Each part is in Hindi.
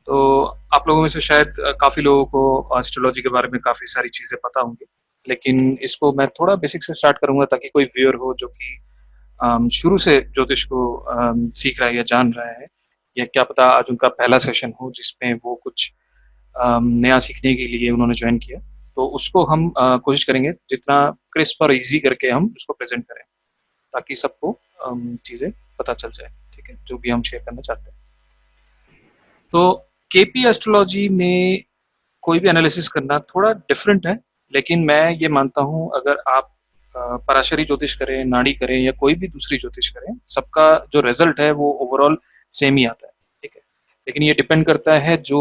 तो आप लोगों में से शायद काफ़ी लोगों को एस्ट्रोलॉजी के बारे में काफ़ी सारी चीज़ें पता होंगी। लेकिन इसको मैं थोड़ा बेसिक से स्टार्ट करूँगा ताकि कोई व्यूअर हो जो कि शुरू से ज्योतिष को सीख रहा है या जान रहा है, या क्या पता आज उनका पहला सेशन हो जिसमें वो कुछ नया सीखने के लिए उन्होंने जॉइन किया। तो उसको हम कोशिश करेंगे जितना क्रिस्प और ईज़ी करके हम उसको प्रेज़ेंट करें, ताकि सबको चीज़ें पता चल जाए, ठीक है? जो भी हम शेयर करना चाहते हैं। तो केपी एस्ट्रोलॉजी में कोई भी एनालिसिस करना थोड़ा डिफरेंट है, लेकिन मैं ये मानता हूँ अगर आप पराशरी ज्योतिष करें, नाड़ी करें या कोई भी दूसरी ज्योतिष करें, सबका जो रिजल्ट है वो ओवरऑल सेम ही आता है, ठीक है? लेकिन ये डिपेंड करता है जो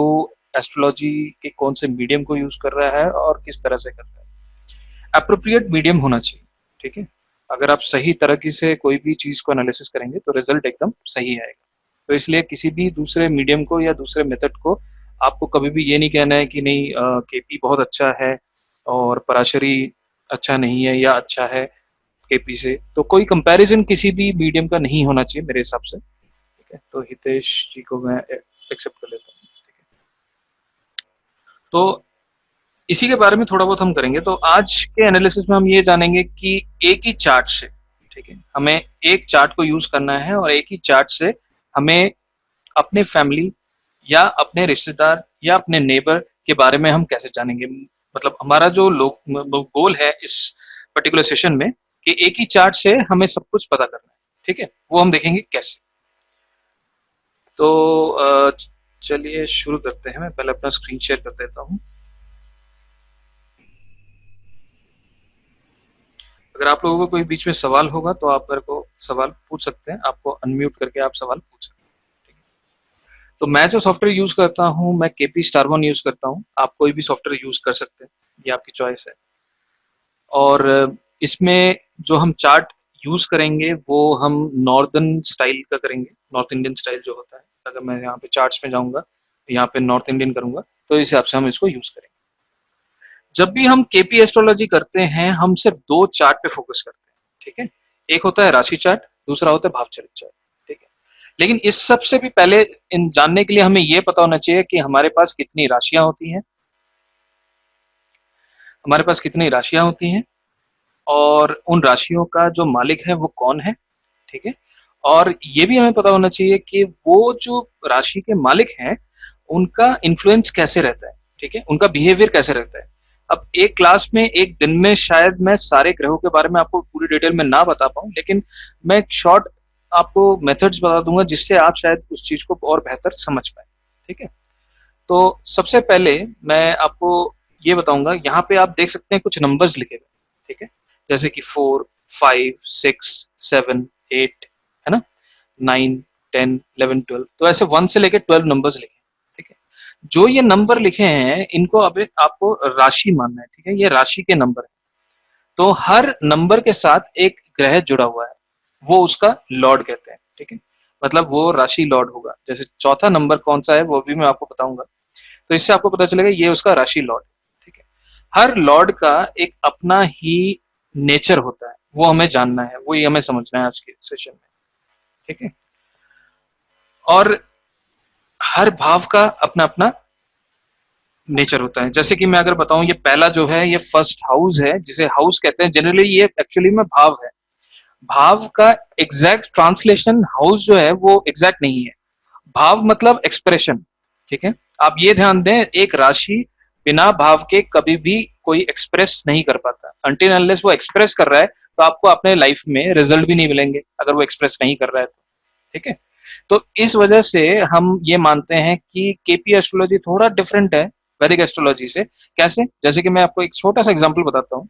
एस्ट्रोलॉजी के कौन से मीडियम को यूज कर रहा है और किस तरह से कर रहा है। अप्रोप्रिएट मीडियम होना चाहिए, ठीक है? अगर आप सही तरीके से कोई भी चीज को एनालिसिस करेंगे तो रिजल्ट एकदम सही आएगा। तो इसलिए किसी भी दूसरे मीडियम को या दूसरे मेथड को आपको कभी भी ये नहीं कहना है कि नहीं केपी बहुत अच्छा है और पराशरी अच्छा नहीं है या अच्छा है केपी से। तो कोई कंपैरिजन किसी भी मीडियम का नहीं होना चाहिए मेरे हिसाब से, ठीक है? तो हितेश जी को मैं एक्सेप्ट कर लेता हूँ, ठीक है? तो इसी के बारे में थोड़ा बहुत हम करेंगे। तो आज के एनालिसिस में हम ये जानेंगे कि एक ही चार्ट से, ठीक है, हमें एक चार्ट को यूज करना है और एक ही चार्ट से हमें अपने फैमिली या अपने रिश्तेदार या अपने नेबर के बारे में हम कैसे जानेंगे। मतलब हमारा जो गोल है इस पर्टिकुलर सेशन में कि एक ही चार्ट से हमें सब कुछ पता करना है, ठीक है? वो हम देखेंगे कैसे। तो चलिए शुरू करते हैं। मैं पहले अपना स्क्रीन शेयर कर देता हूँ। अगर आप लोगों को कोई बीच में सवाल होगा तो आप मेरे को सवाल पूछ सकते हैं। आपको अनम्यूट करके आप सवाल पूछ सकते हैं, ठीक है? तो मैं जो सॉफ्टवेयर यूज करता हूँ, मैं केपी स्टार वन यूज करता हूँ। आप कोई भी सॉफ्टवेयर यूज कर सकते हैं, ये आपकी चॉइस है। और इसमें जो हम चार्ट यूज करेंगे वो हम नॉर्दर्न स्टाइल का करेंगे, नॉर्थ इंडियन स्टाइल जो होता है। अगर मैं यहाँ पे चार्ट्स में जाऊंगा, यहाँ पे नॉर्थ इंडियन करूंगा, तो इस हिसाब से हम इसको यूज करेंगे। जब भी हम केपी एस्ट्रोलॉजी करते हैं हम सिर्फ दो चार्ट पे फोकस करते हैं, ठीक है? एक होता है राशि चार्ट, दूसरा होता है भावचरित चार्ट, ठीक है? लेकिन इस सबसे भी पहले इन जानने के लिए हमें यह पता होना चाहिए कि हमारे पास कितनी राशियां होती हैं, हमारे पास कितनी राशियां होती हैं और उन राशियों का जो मालिक है वो कौन है, ठीक है? और ये भी हमें पता होना चाहिए कि वो जो राशि के मालिक हैं उनका इन्फ्लुएंस कैसे रहता है, ठीक है? उनका बिहेवियर कैसे रहता है। अब एक क्लास में एक दिन में शायद मैं सारे ग्रहों के बारे में आपको पूरी डिटेल में ना बता पाऊं, लेकिन मैं एक शॉर्ट आपको मेथड्स बता दूंगा जिससे आप शायद उस चीज को और बेहतर समझ पाए, ठीक है? तो सबसे पहले मैं आपको ये बताऊंगा, यहाँ पे आप देख सकते हैं कुछ नंबर्स लिखे हुए, ठीक है? जैसे कि 4, 5, 6, 7, 8, है ना, 9, 10, 11, 12। तो ऐसे 1 से लेकर 12 नंबर्स लिखे, ठीक है? जो ये नंबर लिखे हैं इनको अब आपको राशि मानना है, ठीक है? ये राशि के नंबर है। तो हर नंबर के साथ एक ग्रह जुड़ा हुआ है, वो उसका लॉर्ड कहते हैं, ठीक है? मतलब वो राशि लॉर्ड होगा। जैसे चौथा नंबर कौन सा है वो भी मैं आपको बताऊंगा। तो इससे आपको पता चलेगा ये उसका राशि लॉर्ड, ठीक है? हर लॉर्ड का एक अपना ही नेचर होता है, वो हमें जानना है, वो ही हमें समझना है आज के सेशन में, ठीक है? और हर भाव का अपना अपना नेचर होता है। जैसे कि मैं अगर बताऊं, ये पहला जो है ये फर्स्ट हाउस है, जिसे हाउस कहते हैं। जनरली ये एक्चुअली में भाव है। भाव का एग्जैक्ट ट्रांसलेशन हाउस जो है वो एग्जैक्ट नहीं है। भाव मतलब एक्सप्रेशन, ठीक है? आप ये ध्यान दें, एक राशि बिना भाव के कभी भी कोई एक्सप्रेस नहीं कर पाता। अनटिल अनलेस वो एक्सप्रेस कर रहा है तो आपको अपने लाइफ में रिजल्ट भी नहीं मिलेंगे अगर वो एक्सप्रेस नहीं कर रहा है तो, ठीक है? तो इस वजह से हम ये मानते हैं कि केपी एस्ट्रोलॉजी थोड़ा डिफरेंट है वैदिक एस्ट्रोलॉजी से। कैसे? जैसे कि मैं आपको एक छोटा सा एग्जांपल बताता हूँ।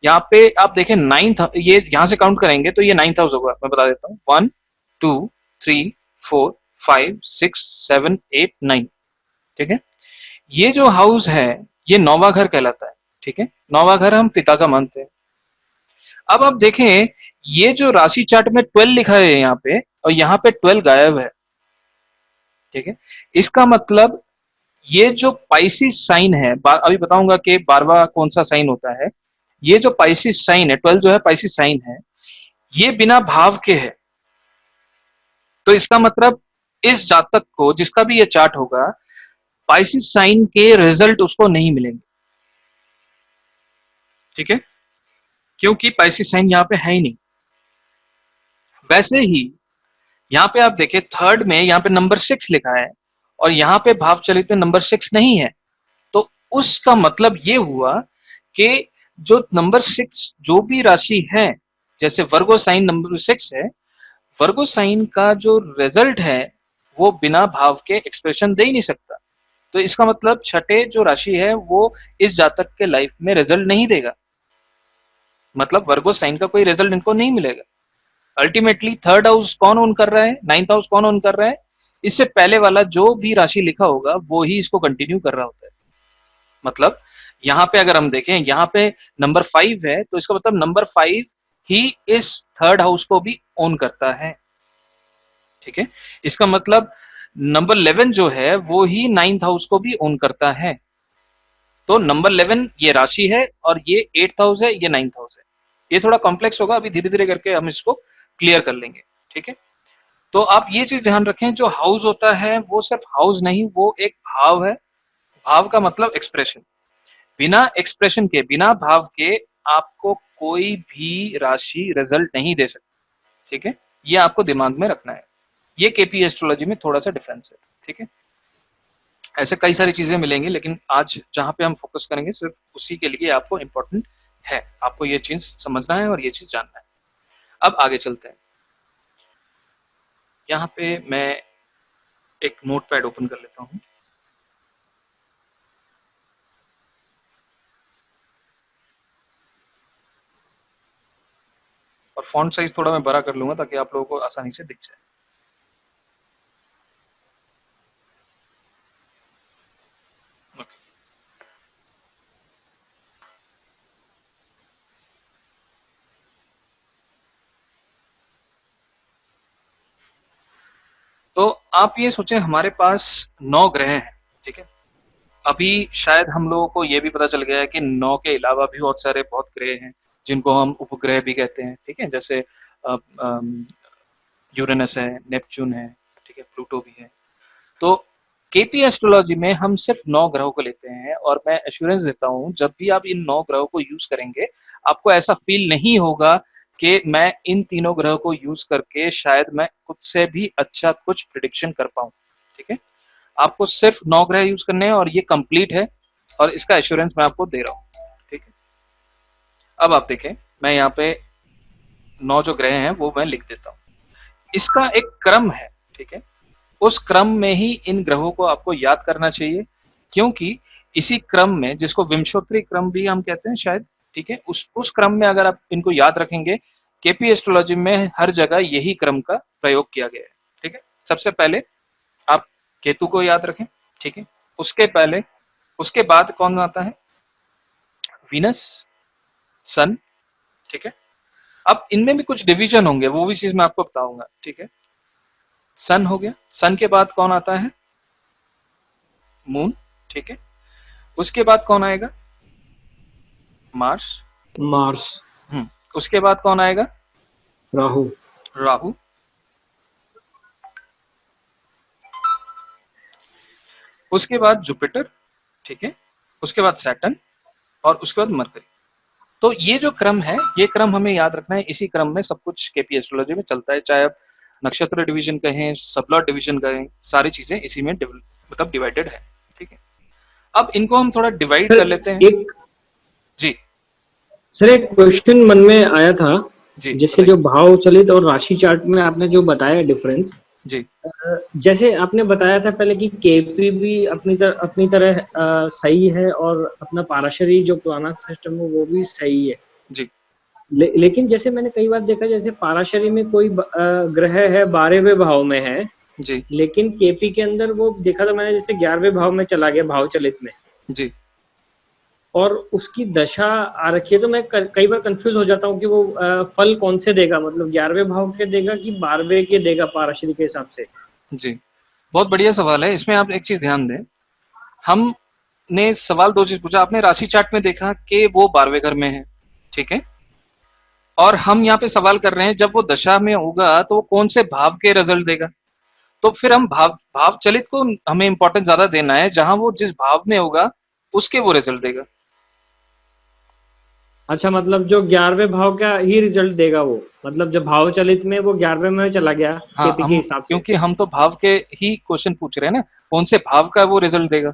यहाँ पे आप देखें नाइन्थ, ये यहाँ से काउंट करेंगे तो ये नाइन्थ हाउस होगा। मैं बता देता हूँ, 1, 2, 3, 4, 5, 6, 7, 8, 9, ठीक है? ये जो हाउस है ये नौवा घर कहलाता है, ठीक है? नौवा घर हम पिता का मानते हैं। अब आप देखें, ये जो राशि चार्ट में 12 लिखा है यहाँ पे और यहाँ पे 12 गायब है, ठीक है? इसका मतलब ये जो पाइसिस साइन है, अभी बताऊंगा कि 12वां कौन सा साइन होता है। ये जो पाइसिस साइन है, 12 जो है पाइसिस साइन है, ये बिना भाव के है। तो इसका मतलब इस जातक को, जिसका भी ये चार्ट होगा, पाइसिस साइन के रिजल्ट उसको नहीं मिलेंगे, ठीक है, क्योंकि पाइसिस साइन यहाँ पे है ही नहीं। वैसे ही यहाँ पे आप देखिए थर्ड में यहाँ पे नंबर 6 लिखा है और यहाँ पे भाव चलित में नंबर 6 नहीं है, तो उसका मतलब ये हुआ कि जो नंबर 6 जो भी राशि है, जैसे वर्गो साइन नंबर 6 है, वर्गो साइन का जो रिजल्ट है वो बिना भाव के एक्सप्रेशन दे ही नहीं सकता। तो इसका मतलब छठे जो राशि है वो इस जातक के लाइफ में रिजल्ट नहीं देगा, मतलब वर्गो साइन का कोई रिजल्ट इनको नहीं मिलेगा। अल्टीमेटली थर्ड हाउस कौन ओन कर रहा है, नाइन्थ हाउस कौन ओन कर रहा है, इससे पहले वाला जो भी राशि लिखा होगा वो ही इसको कंटिन्यू कर रहा होता है। मतलब यहाँ पे अगर हम देखें यहाँ पे नंबर 5 है, तो इसका मतलब नंबर 5 ही इस थर्ड हाउस को भी ओन करता है, ठीक है। इसका मतलब नंबर 11 जो है वो ही नाइन्थ हाउस को भी ओन करता है। तो नंबर 11 ये राशि है और ये 8th हाउस है, ये 9th हाउस है। ये थोड़ा कॉम्प्लेक्स होगा, अभी धीरे धीरे करके हम इसको क्लियर कर लेंगे, ठीक है। तो आप ये चीज ध्यान रखें, जो हाउस होता है वो सिर्फ हाउस नहीं, वो एक भाव है। भाव का मतलब एक्सप्रेशन, बिना एक्सप्रेशन के, बिना भाव के आपको कोई भी राशि रिजल्ट नहीं दे सकती, ठीक है। ये आपको दिमाग में रखना है, ये केपी एस्ट्रोलॉजी में थोड़ा सा डिफरेंस है, ठीक है। ऐसे कई सारी चीजें मिलेंगी, लेकिन आज जहां पे हम फोकस करेंगे सिर्फ उसी के लिए आपको इम्पोर्टेंट है, आपको ये चीज समझना है और ये चीज जानना है। अब आगे चलते हैं। यहाँ पे मैं एक नोटपैड ओपन कर लेता हूँ। और फॉन्ट साइज थोड़ा मैं बड़ा कर लूंगा ताकि आप लोगों को आसानी से दिख जाए। Okay. तो आप ये सोचें हमारे पास 9 ग्रह हैं, ठीक है। अभी शायद हम लोगों को ये भी पता चल गया है कि 9 के अलावा भी बहुत सारे बहुत ग्रह हैं जिनको हम उपग्रह भी कहते हैं, ठीक है। जैसे यूरेनस है, नेपच्यून है, ठीक है, प्लूटो भी है। तो केपी एस्ट्रोलॉजी में हम सिर्फ 9 ग्रहों को लेते हैं और मैं एश्योरेंस देता हूं जब भी आप इन 9 ग्रहों को यूज करेंगे आपको ऐसा फील नहीं होगा कि मैं इन तीनों ग्रहों को यूज करके शायद मैं खुद से भी अच्छा कुछ प्रिडिक्शन कर पाऊं, ठीक है। आपको सिर्फ 9 ग्रह यूज करने हैं और ये कंप्लीट है और इसका एश्योरेंस मैं आपको दे रहा हूं, ठीक है। अब आप देखें, मैं यहाँ पे 9 जो ग्रह हैं वो मैं लिख देता हूँ। इसका एक क्रम है, ठीक है। उस क्रम में ही इन ग्रहों को आपको याद करना चाहिए, क्योंकि इसी क्रम में, जिसको विंशोत्तरी क्रम भी हम कहते हैं शायद, ठीक है, उस क्रम में अगर आप इनको याद रखेंगे, केपी एस्ट्रोलॉजी में हर जगह यही क्रम का प्रयोग किया गया है, ठीक है। सबसे पहले आप केतु को याद रखें, ठीक है। उसके पहले, उसके बाद कौन आता है, वीनस, सन, ठीक है। अब इनमें भी कुछ डिवीजन होंगे, वो भी चीज मैं आपको बताऊंगा, ठीक है। सन हो गया, सन के बाद कौन आता है, मून, ठीक है। उसके बाद कौन आएगा, मार्स, मार्स। उसके बाद कौन आएगा, राहु। राहु। उसके बाद जुपिटर, ठीक है। उसके बाद सैटर्न और उसके बाद मरकरी। तो ये जो क्रम है, ये क्रम हमें याद रखना है, इसी क्रम में सब कुछ केपी एस्ट्रोलॉजी में चलता है, चाहे आप नक्षत्र डिवीजन कहें, सबलॉट डिवीजन कहें, सारी चीजें इसी में मतलब डिवाइडेड है, ठीक है। अब इनको हम थोड़ा डिवाइड कर लेते हैं। एक जी सर, एक क्वेश्चन मन में आया था, जी, जैसे जो भाव चलित और राशि चार्ट में आपने जो बताया डिफरेंस, जी जैसे आपने बताया था पहले कि केपी भी अपनी तरह सही है और अपना पाराशरी जो पुराना सिस्टम है वो भी सही है। जी लेकिन जैसे मैंने कई बार देखा, जैसे पाराशरी में कोई ग्रह है 12वें भाव में है, जी लेकिन केपी के अंदर वो देखा था मैंने जैसे 11वें भाव में चला गया भाव चलित में, जी और उसकी दशा आ रखी है। तो मैं कई बार कंफ्यूज हो जाता हूँ कि वो फल कौन से देगा, मतलब 11वें भाव के देगा कि 12वें के देगा पाराशरी के हिसाब से। जी बहुत बढ़िया सवाल है। इसमें आप एक चीज ध्यान दें, हमने सवाल दो चीज पूछा। आपने राशि चार्ट में देखा कि वो 12वें घर में है, ठीक है, और हम यहाँ पे सवाल कर रहे हैं जब वो दशा में होगा तो वो कौन से भाव के रिजल्ट देगा। तो फिर हम भाव चलित को हमें इंपॉर्टेंस ज्यादा देना है, जहां वो जिस भाव में होगा उसके वो रिजल्ट देगा। अच्छा, मतलब जो 11वें भाव का ही रिजल्ट देगा वो, मतलब जब भाव चलित में वो 11वें में चला गया हाँ, केपी के हम हिसाब से। क्योंकि हम तो भाव के ही क्वेश्चन पूछ रहे हैं ना, कौन से भाव का वो रिजल्ट देगा।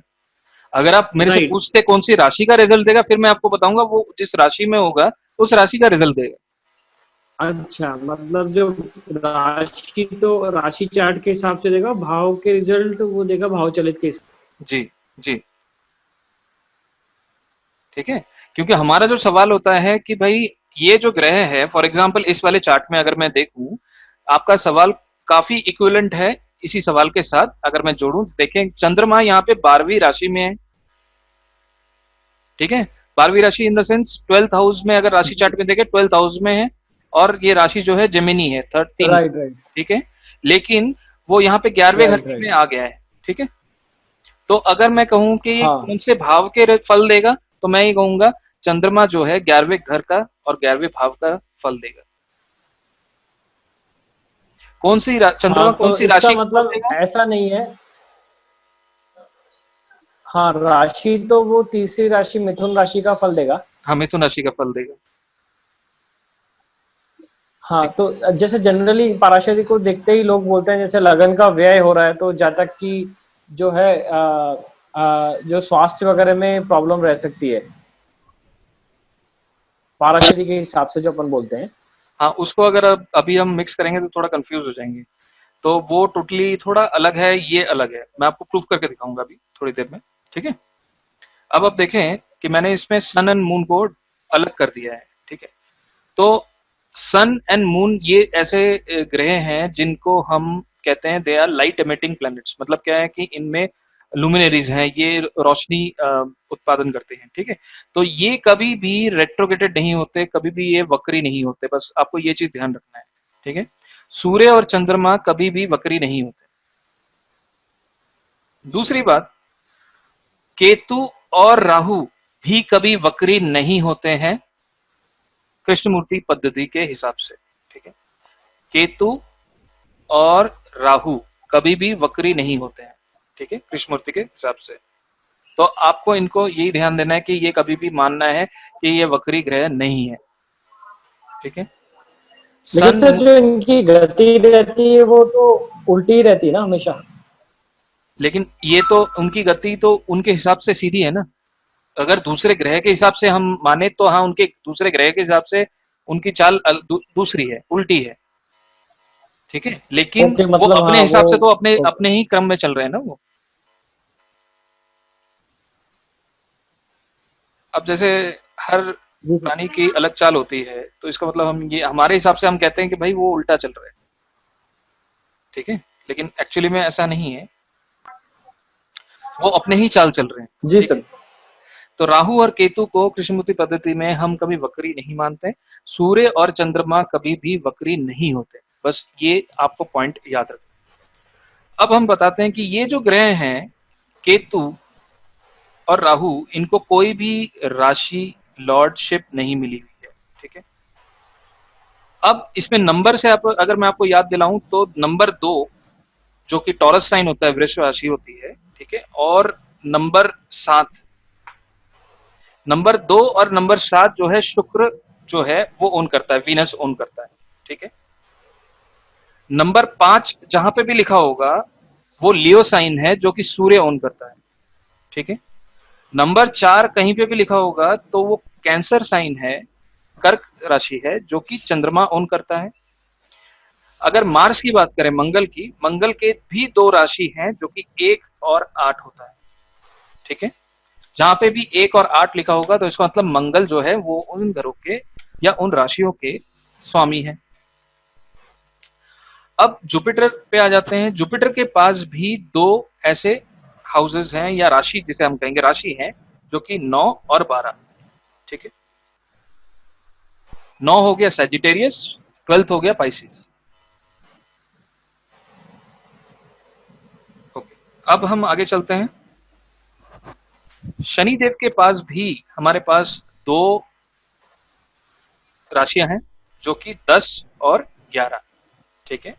अगर आप मेरे से राइट। पूछते कौन सी राशि का रिजल्ट देगा, फिर मैं आपको बताऊंगा वो जिस राशि में होगा उस राशि का रिजल्ट देगा। अच्छा, मतलब जो राशि तो राशि चार्ट के हिसाब से देगा, भाव के रिजल्ट वो देगा भाव चलित के हिसाब जी, जी, ठीक है। क्योंकि हमारा जो सवाल होता है कि भाई ये जो ग्रह है, फॉर एग्जांपल इस वाले चार्ट में अगर मैं देखूं, आपका सवाल काफी इक्विवेलेंट है इसी सवाल के साथ। अगर मैं जोड़ूं तो देखें, चंद्रमा यहाँ पे 12वीं राशि में है, ठीक है। 12वीं राशि in the sense 12th house में, अगर राशि चार्ट में देखें 12th हाउस में है, और ये राशि जो है जेमिनी है, से। 13, राइट, राइट, ठीक है। लेकिन वो यहाँ पे 11वें घर राइट, में राइट। आ गया है, ठीक है। तो अगर मैं कहूं कि ये हाँ, कौन से भाव के फल देगा, तो मैं ये कहूंगा चंद्रमा जो है 11वें घर का और 11वें भाव का फल देगा। हाँ, चंद्रमा कौन तो सी इसका राशि का फल मतलब देगा। ऐसा नहीं है। हाँ, राशि तो वो तीसरी राशि मिथुन राशि का फल देगा। हाँ, मिथुन राशि का फल देगा। हाँ, ठीक। तो जैसे जनरली पराशरी को देखते ही लोग बोलते हैं जैसे लगन का व्यय हो रहा है, तो जातक की जो है जो स्वास्थ्य वगैरह में प्रॉब्लम रह सकती है, पाराशरी के हिसाब से जो अपन बोलते हैं। हाँ, उसको अगर अभी हम मिक्स करेंगे तो थोड़ा कंफ्यूज हो जाएंगे। तो वो टोटली थोड़ा अलग है, ये अलग है। मैं आपको प्रूफ करके दिखाऊंगा अभी थोड़ी देर में, ठीक है। अब आप देखें कि मैंने इसमें सन एंड मून को अलग कर दिया है, ठीक है। तो सन एंड मून ये ऐसे ग्रह हैं जिनको हम कहते हैं they are light emitting planets. मतलब क्या है कि इनमें लुमिनरीज हैं, ये रोशनी उत्पादन करते हैं, ठीक है। तो ये कभी भी रेट्रोगेटेड नहीं होते, कभी भी ये वक्री नहीं होते, बस आपको ये चीज ध्यान रखना है, ठीक है। सूर्य और चंद्रमा कभी भी वक्री नहीं होते। दूसरी बात, केतु और राहु भी कभी वक्री नहीं होते हैं कृष्णमूर्ति पद्धति के हिसाब से, ठीक है। केतु और राहु कभी भी वक्री नहीं होते हैं, ठीक है, कृष्णमूर्ति के हिसाब से। तो आपको इनको यही ध्यान देना है कि ये कभी भी मानना है कि ये वक्री ग्रह नहीं है, ठीक है। लेकिन सन, सर जो इनकी गति रहती है वो तो उल्टी ही रहती है ना हमेशा। लेकिन ये तो उनकी गति तो उनके हिसाब से सीधी है ना। अगर दूसरे ग्रह के हिसाब से हम माने तो हाँ, उनके दूसरे ग्रह के हिसाब से उनकी चाल दूसरी है, उल्टी है, ठीक है। लेकिन ओके, वो मतलब अपने हाँ वो। हिसाब से तो अपने ओके। अपने ही क्रम में चल रहे हैं ना वो। अब जैसे हर जी सर। प्राणी की अलग चाल होती है, तो इसका मतलब हम ये हमारे हिसाब से हम कहते हैं कि भाई वो उल्टा चल रहा है, ठीक है। लेकिन एक्चुअली में ऐसा नहीं है, वो अपने ही चाल चल रहे हैं, जी ठीक है। सर। तो राहु और केतु को कृष्णमूर्ति पद्धति में हम कभी वक्री नहीं मानते। सूर्य और चंद्रमा कभी भी वक्री नहीं होते, बस ये आपको पॉइंट याद रखना। अब हम बताते हैं कि ये जो ग्रह हैं, केतु और राहु, इनको कोई भी राशि लॉर्डशिप नहीं मिली हुई है, ठीक है। अब इसमें नंबर से आप अगर मैं आपको याद दिलाऊं तो नंबर 2 जो कि टॉरस साइन होता है, वृष राशि होती है, ठीक है। और नंबर 7, नंबर 2 और नंबर 7 जो है शुक्र जो है वो ओन करता है, वीनस ओन करता है, ठीक है। नंबर 5 जहां पे भी लिखा होगा वो लियो साइन है जो कि सूर्य ओन करता है, ठीक है। नंबर 4 कहीं पे भी लिखा होगा तो वो कैंसर साइन है, कर्क राशि है, जो कि चंद्रमा ओन करता है। अगर मार्स की बात करें, मंगल की, मंगल के भी 2 राशि हैं जो कि 1 और 8 होता है, ठीक है। जहां पे भी 1 और 8 लिखा होगा तो इसका मतलब मंगल जो है वो उन घरों के या उन राशियों के स्वामी है। अब जुपिटर पे आ जाते हैं। जुपिटर के पास भी 2 ऐसे हाउसेस हैं या राशि जिसे हम कहेंगे राशि हैं, जो कि 9 और 12, ठीक है। 9 हो गया सेजिटेरियस, 12th हो गया पाइसिस, ओके। अब हम आगे चलते हैं। शनि देव के पास भी हमारे पास 2 राशियां हैं जो कि 10 और 11, ठीक है।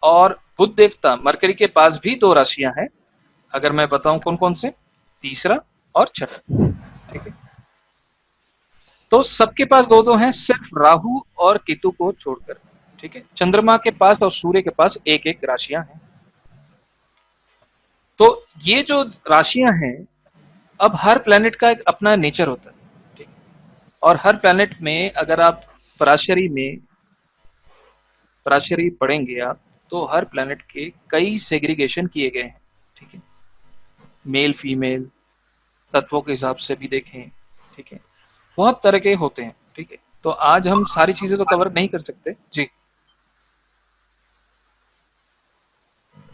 और बुध देवता मरकरी के पास भी 2 राशियां हैं, अगर मैं बताऊं कौन कौन से, तीसरा और छठा, ठीक है। तो सबके पास 2-2 हैं, सिर्फ राहु और केतु को छोड़कर, ठीक है। चंद्रमा के पास और सूर्य के पास 1-1 राशियां हैं। तो ये जो राशियां हैं, अब हर प्लैनेट का एक अपना नेचर होता है, ठीक है। और हर प्लैनेट में अगर आप पराशरी पढ़ेंगे आप, तो हर प्लैनेट के कई सेग्रीगेशन किए गए हैं, ठीक है। मेल फीमेल तत्वों के हिसाब से भी देखें, ठीक है, बहुत तरह के होते हैं, ठीक है। तो आज हम सारी चीजें तो कवर नहीं कर सकते जी,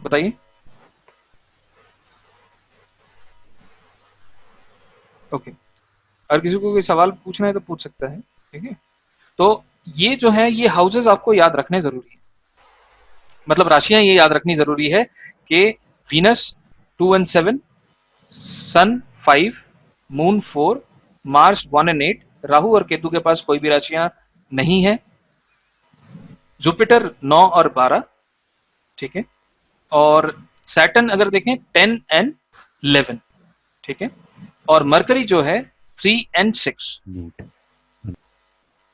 बताइए। ओके, अगर किसी को कोई सवाल पूछना है तो पूछ सकता है, ठीक है। तो ये जो है, ये हाउसेस आपको याद रखने जरूरी है, मतलब राशियां ये याद रखनी जरूरी है कि Venus 2 and 7, sun 5, moon 4, Mars 1 and 8, Rahu और केतु के पास कोई भी राशियां नहीं है, जुपिटर 9 और 12, ठीक है। और सैटर्न अगर देखें 10 and 11, ठीक है। और मरकरी जो है 3 and 6।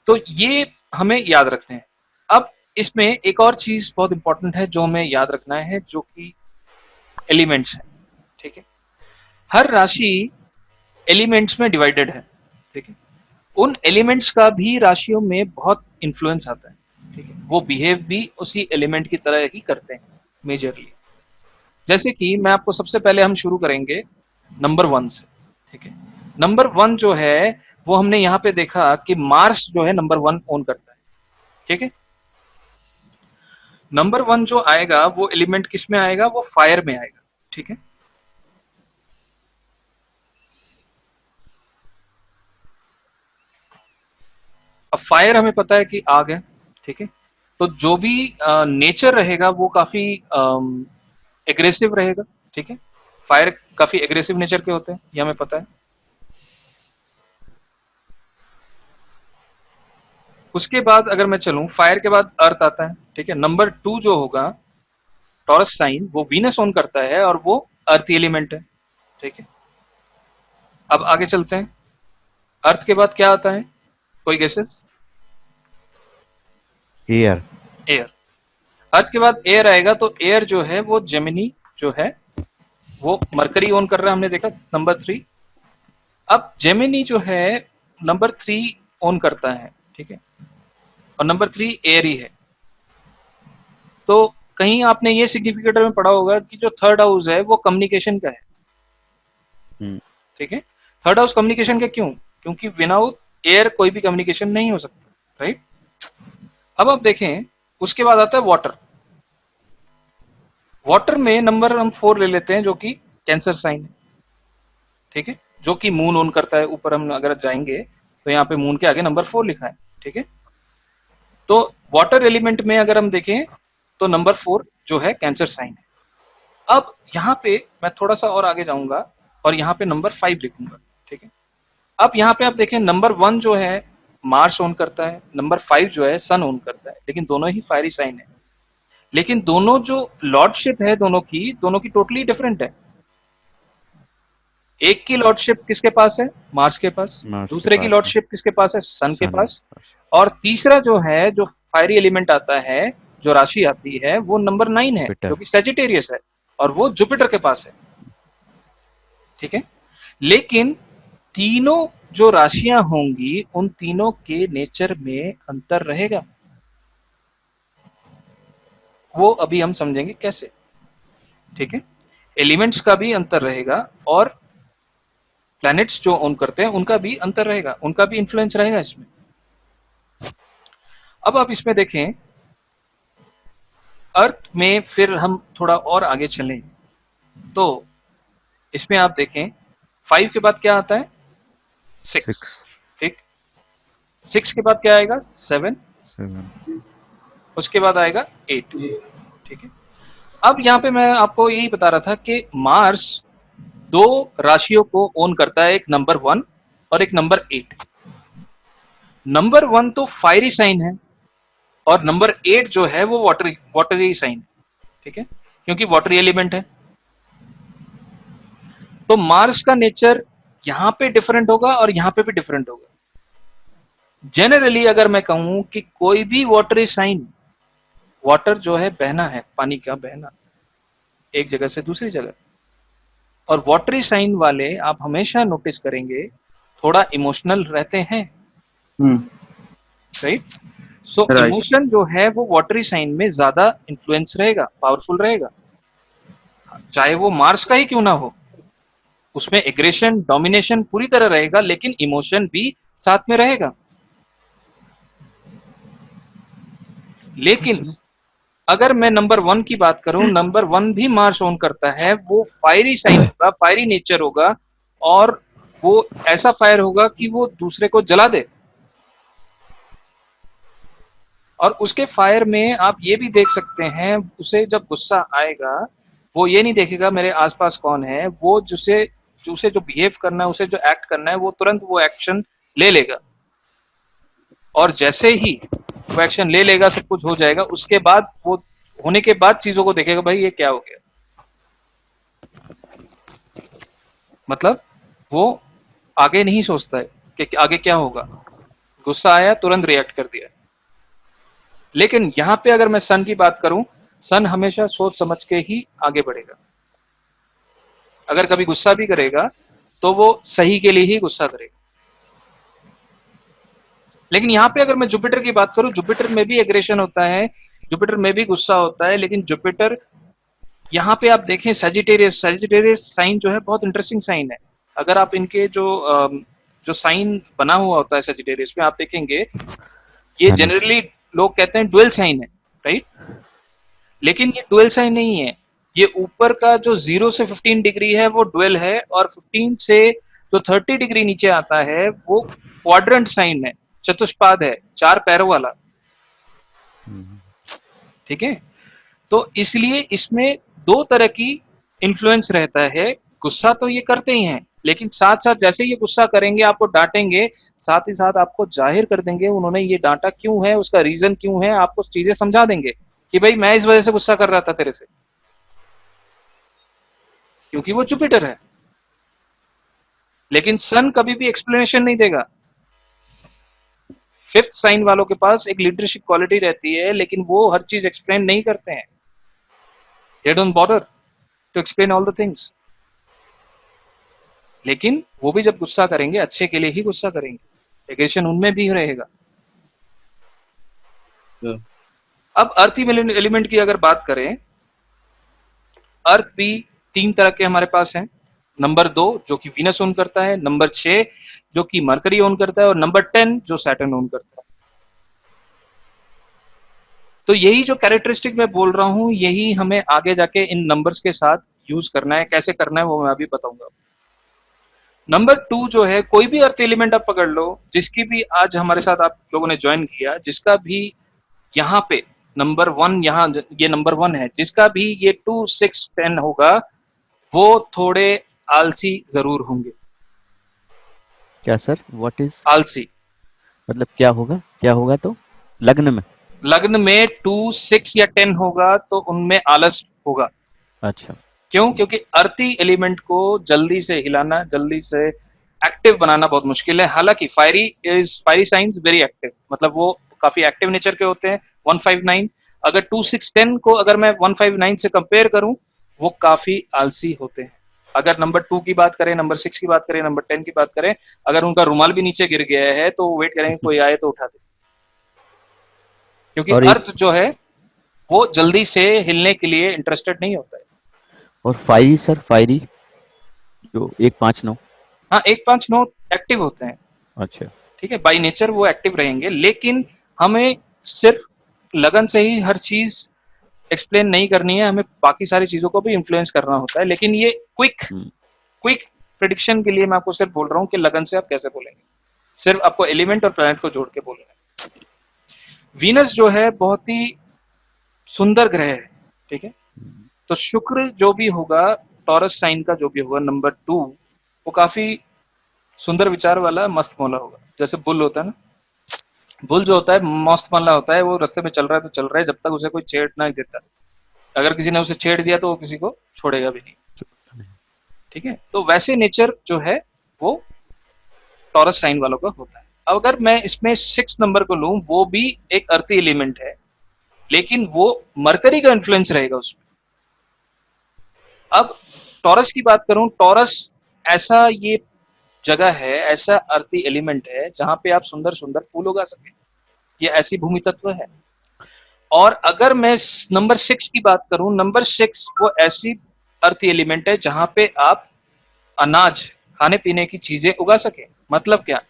तो ये हमें याद रखने हैं। अब इसमें एक और चीज बहुत इंपॉर्टेंट है जो हमें याद रखना है, जो कि एलिमेंट्स है, ठीक है। हर राशि एलिमेंट्स में डिवाइडेड है, ठीक है। उन एलिमेंट्स का भी राशियों में बहुत इन्फ्लुएंस आता है, ठीक है। वो बिहेव भी उसी एलिमेंट की तरह ही करते हैं मेजरली। जैसे कि मैं आपको सबसे पहले हम शुरू करेंगे नंबर 1 से, ठीक है। नंबर 1 जो है वो हमने यहाँ पे देखा कि मार्स जो है नंबर 1 ओन करता है, ठीक है। नंबर 1 जो आएगा वो एलिमेंट किस में आएगा, वो फायर में आएगा, ठीक है। अब फायर हमें पता है कि आग है, ठीक है। तो जो भी नेचर रहेगा वो काफी एग्रेसिव रहेगा, ठीक है। फायर काफी एग्रेसिव नेचर के होते हैं, ये हमें पता है। उसके बाद अगर मैं चलूं, फायर के बाद अर्थ आता है, ठीक है। नंबर 2 जो होगा टॉरस साइन, वो वीनस ओन करता है और वो अर्थ एलिमेंट है, ठीक है। अब आगे चलते हैं, अर्थ के बाद क्या आता है, कोई गेसेस? एयर। एयर। अर्थ के बाद एयर आएगा, तो एयर जो है वो जेमिनी जो है वो मरकरी ओन कर रहा है, हमने देखा नंबर 3। अब जेमिनी जो है नंबर 3 ओन करता है, ठीक है। और नंबर 3 एयर ही है। तो कहीं आपने ये सिग्निफिकेटर में पढ़ा होगा कि जो थर्ड हाउस है वो कम्युनिकेशन का है, ठीक है। थर्ड हाउस कम्युनिकेशन का क्यों? क्योंकि विदाउट एयर कोई भी कम्युनिकेशन नहीं हो सकता, राइट। अब आप देखें, उसके बाद आता है वाटर। वाटर में नंबर हम 4 ले लेते हैं, जो कि कैंसर साइन है, ठीक है, जो कि मून ओन करता है। ऊपर हम अगर जाएंगे तो यहाँ पे मून के आगे नंबर 4 लिखा है, ठीक है। तो वाटर एलिमेंट में अगर हम देखें तो नंबर 4 जो है कैंसर साइन है। अब यहाँ पे मैं थोड़ा सा और आगे जाऊंगा और यहाँ पे नंबर 5 लिखूंगा, ठीक है। अब यहाँ पे आप देखें, नंबर 1 जो है मार्स ओन करता है, नंबर 5 जो है सन ओन करता है, लेकिन दोनों ही फायरी साइन है। लेकिन दोनों जो लॉर्डशिप है दोनों की टोटली डिफरेंट है। एक की लॉर्डशिप किसके पास है, मार्स के पास। दूसरे की लॉर्डशिप किसके पास है, सन के पास। और तीसरा जो है, जो फायरी एलिमेंट आता है, जो राशि आती है, वो नंबर 9 है, जो कि सैजिटेरियस है, और वो जुपिटर के पास है, ठीक है। लेकिन तीनों जो राशियां होंगी, उन तीनों के नेचर में अंतर रहेगा। वो अभी हम समझेंगे कैसे, ठीक है। एलिमेंट्स का भी अंतर रहेगा और प्लैनेट्स जो ओन करते हैं उनका भी अंतर रहेगा, उनका भी इन्फ्लुएंस रहेगा इसमें। अब आप इसमें देखें, अर्थ में फिर हम थोड़ा और आगे चलें तो इसमें आप देखें 5 के बाद क्या आता है, 6, ठीक। 6 के बाद क्या आएगा, 7। उसके बाद आएगा 8, ठीक है। अब यहाँ पे मैं आपको यही बता रहा था कि मार्स 2 राशियों को ओन करता है, एक नंबर 1 और एक नंबर 8। नंबर 1 तो फायरी साइन है और नंबर 8 जो है वो वाटरी साइन है, ठीक है, क्योंकि वाटरी एलिमेंट है। तो मार्स का नेचर यहां पे डिफरेंट होगा और यहां पे भी डिफरेंट होगा। जनरली अगर मैं कहूं कि कोई भी वाटरी साइन, वाटर जो है बहना है, पानी का बहना एक जगह से दूसरी जगह, और वाटरी साइन वाले आप हमेशा नोटिस करेंगे थोड़ा इमोशनल रहते हैं, हम्म। राइट। सो राइट। इमोशन जो है वो वाटरी साइन में ज्यादा इन्फ्लुएंस रहेगा, पावरफुल रहेगा, चाहे वो मार्स का ही क्यों ना हो। उसमें एग्रेशन डोमिनेशन पूरी तरह रहेगा, लेकिन इमोशन भी साथ में रहेगा। लेकिन अगर मैं नंबर 1 की बात करूं, नंबर 1 भी मार्स ओन करता है, वो फायरी साइन होगा, फायरी नेचर होगा, और वो ऐसा फायर होगा कि वो दूसरे को जला दे। और उसके फायर में आप ये भी देख सकते हैं, उसे जब गुस्सा आएगा वो ये नहीं देखेगा मेरे आसपास कौन है, वो उसे जो बिहेव करना है, उसे जो एक्ट करना है, वो तुरंत वो एक्शन ले लेगा। और जैसे ही वो एक्शन ले लेगा, सब कुछ हो जाएगा, उसके बाद वो होने के बाद चीजों को देखेगा, भाई ये क्या हो गया। मतलब वो आगे नहीं सोचता है कि आगे क्या होगा, गुस्सा आया तुरंत रिएक्ट कर दिया। लेकिन यहां पे अगर मैं सन की बात करूं, सन हमेशा सोच समझ के ही आगे बढ़ेगा। अगर कभी गुस्सा भी करेगा तो वो सही के लिए ही गुस्सा करेगा। लेकिन यहाँ पे अगर मैं जुपिटर की बात करूं, जुपिटर में भी एग्रेशन होता है, जुपिटर में भी गुस्सा होता है, लेकिन जुपिटर यहाँ पे आप देखें, सजिटेरियस, सजिटेरियस साइन जो है बहुत इंटरेस्टिंग साइन है। अगर आप इनके जो साइन बना हुआ होता है सजिटेरियस में, आप देखेंगे ये जनरली लोग कहते हैं डुअल साइन है, राइट। लेकिन ये डुअल साइन नहीं है। ये ऊपर का जो 0 से 15 डिग्री है वो डुअल है, और 15 से जो 30 डिग्री नीचे आता है वो क्वाड्रेंट साइन है, चतुष्पाद है, 4 पैरों वाला। ठीक है, तो इसलिए इसमें 2 तरह की इन्फ्लुएंस रहता है। गुस्सा तो ये करते ही हैं, लेकिन साथ साथ जैसे ये गुस्सा करेंगे, आपको डांटेंगे, साथ ही साथ आपको जाहिर कर देंगे उन्होंने ये डांटा क्यों है, उसका रीजन क्यों है, आपको चीजें समझा देंगे कि भाई मैं इस वजह से गुस्सा कर रहा था तेरे से, क्योंकि वो जुपिटर है। लेकिन सन कभी भी एक्सप्लेनेशन नहीं देगा। 5th साइन वालों के पास एक लीडरशिप क्वालिटी रहती है, लेकिन वो हर चीज एक्सप्लेन नहीं करते हैं। They don't bother to explain all the things. लेकिन वो भी जब गुस्सा करेंगे अच्छे के लिए ही गुस्सा करेंगे, एग्रेशन उनमें भी रहेगा। अब अर्थ एलिमेंट की अगर बात करें, अर्थ भी 3 तरह के हमारे पास हैं। नंबर 2 जो कि वीनस ओन करता है, नंबर 6 जो कि मरकरी ओन करता है, और नंबर 10 जो सैटर्न ओन करता है। तो यही जो कैरेक्टरिस्टिक मैं बोल रहा हूं, यही हमें आगे जाके इन नंबर्स के साथ यूज करना है। कैसे करना है वो मैं अभी बताऊंगा। नंबर 2 जो है, कोई भी अर्थ एलिमेंट आप पकड़ लो, जिसकी भी आज हमारे साथ आप लोगों ने ज्वाइन किया, जिसका भी यहाँ पे नंबर 1, यहाँ ये नंबर 1 है, जिसका भी ये 2, 6, 10 होगा, वो थोड़े आलसी जरूर होंगे। क्या सर, व्हाट इज आलसी मतलब क्या होगा तो लग्न में? लग्न में 2, 6 या 10 होगा तो उनमें आलस होगा। अच्छा। क्यों? क्योंकि अर्थी एलिमेंट को जल्दी से हिलाना, जल्दी से एक्टिव बनाना बहुत मुश्किल है। हालांकि फायरी साइंस वेरी एक्टिव, मतलब वो काफी एक्टिव नेचर के होते हैं। 159 अगर 2, 6, 10 को अगर मैं 159 से कंपेयर करूं, वो काफी आलसी होते हैं। अगर नंबर 2 की बात करें, नंबर 6 की बात करें, नंबर 10 की बात करें, अगर उनका रुमाल भी नीचे गिर गया है तो वेट करेंगे कोई आए तो उठा दे, क्योंकि और अर्थ जो है वो जल्दी से हिलने के लिए इंटरेस्टेड नहीं होता है। और फायरी सर, फायरी जो 159? हाँ, 159 एक्टिव होते हैं। अच्छा। ठीक है, बाय नेचर वो एक्टिव रहेंगे, लेकिन हमें सिर्फ लगन से ही हर चीज एक्सप्लेन नहीं करनी है, हमें बाकी सारी चीजों को भी इन्फ्लुएंस करना होता है। लेकिन ये क्विक प्रिडिक्शन के लिए मैं आपको सिर्फ बोल रहा हूँ कि लगन से आप कैसे बोलेंगे, सिर्फ आपको एलिमेंट और प्लैनेट को जोड़ के बोलना है। वीनस जो है बहुत ही सुंदर ग्रह है, ठीक है। तो शुक्र जो भी होगा, टॉरस साइन का जो भी होगा, नंबर 2, वो काफी सुंदर विचार वाला मस्त मौला होगा। जैसे बुल होता है ना, बुल जो होता है मस्त मौला होता है, वो रास्ते में चल रहा है तो चल रहा है, जब तक उसे कोई छेड़ ना देता। अगर किसी ने उसे छेड़ दिया तो वो किसी को छोड़ेगा भी नहीं, ठीक है। तो वैसे नेचर जो है वो टॉरस साइन वालों का होता है। अब अगर मैं इसमें 6 नंबर को लूं, वो भी एक अर्थी एलिमेंट है, लेकिन वो मरकरी का इन्फ्लुएंस रहेगा उसमें। अब टॉरस की बात करूं, टॉरस ऐसा ये जगह है, ऐसा अर्थी एलिमेंट है जहां पे आप सुंदर सुंदर फूल उगा सके, ये ऐसी भूमि तत्व है। और अगर मैं नंबर 6 की बात करूं, नंबर 6 वो ऐसी अर्थी एलिमेंट है जहां पे आप अनाज, खाने पीने की चीजें उगा सके। मतलब क्या,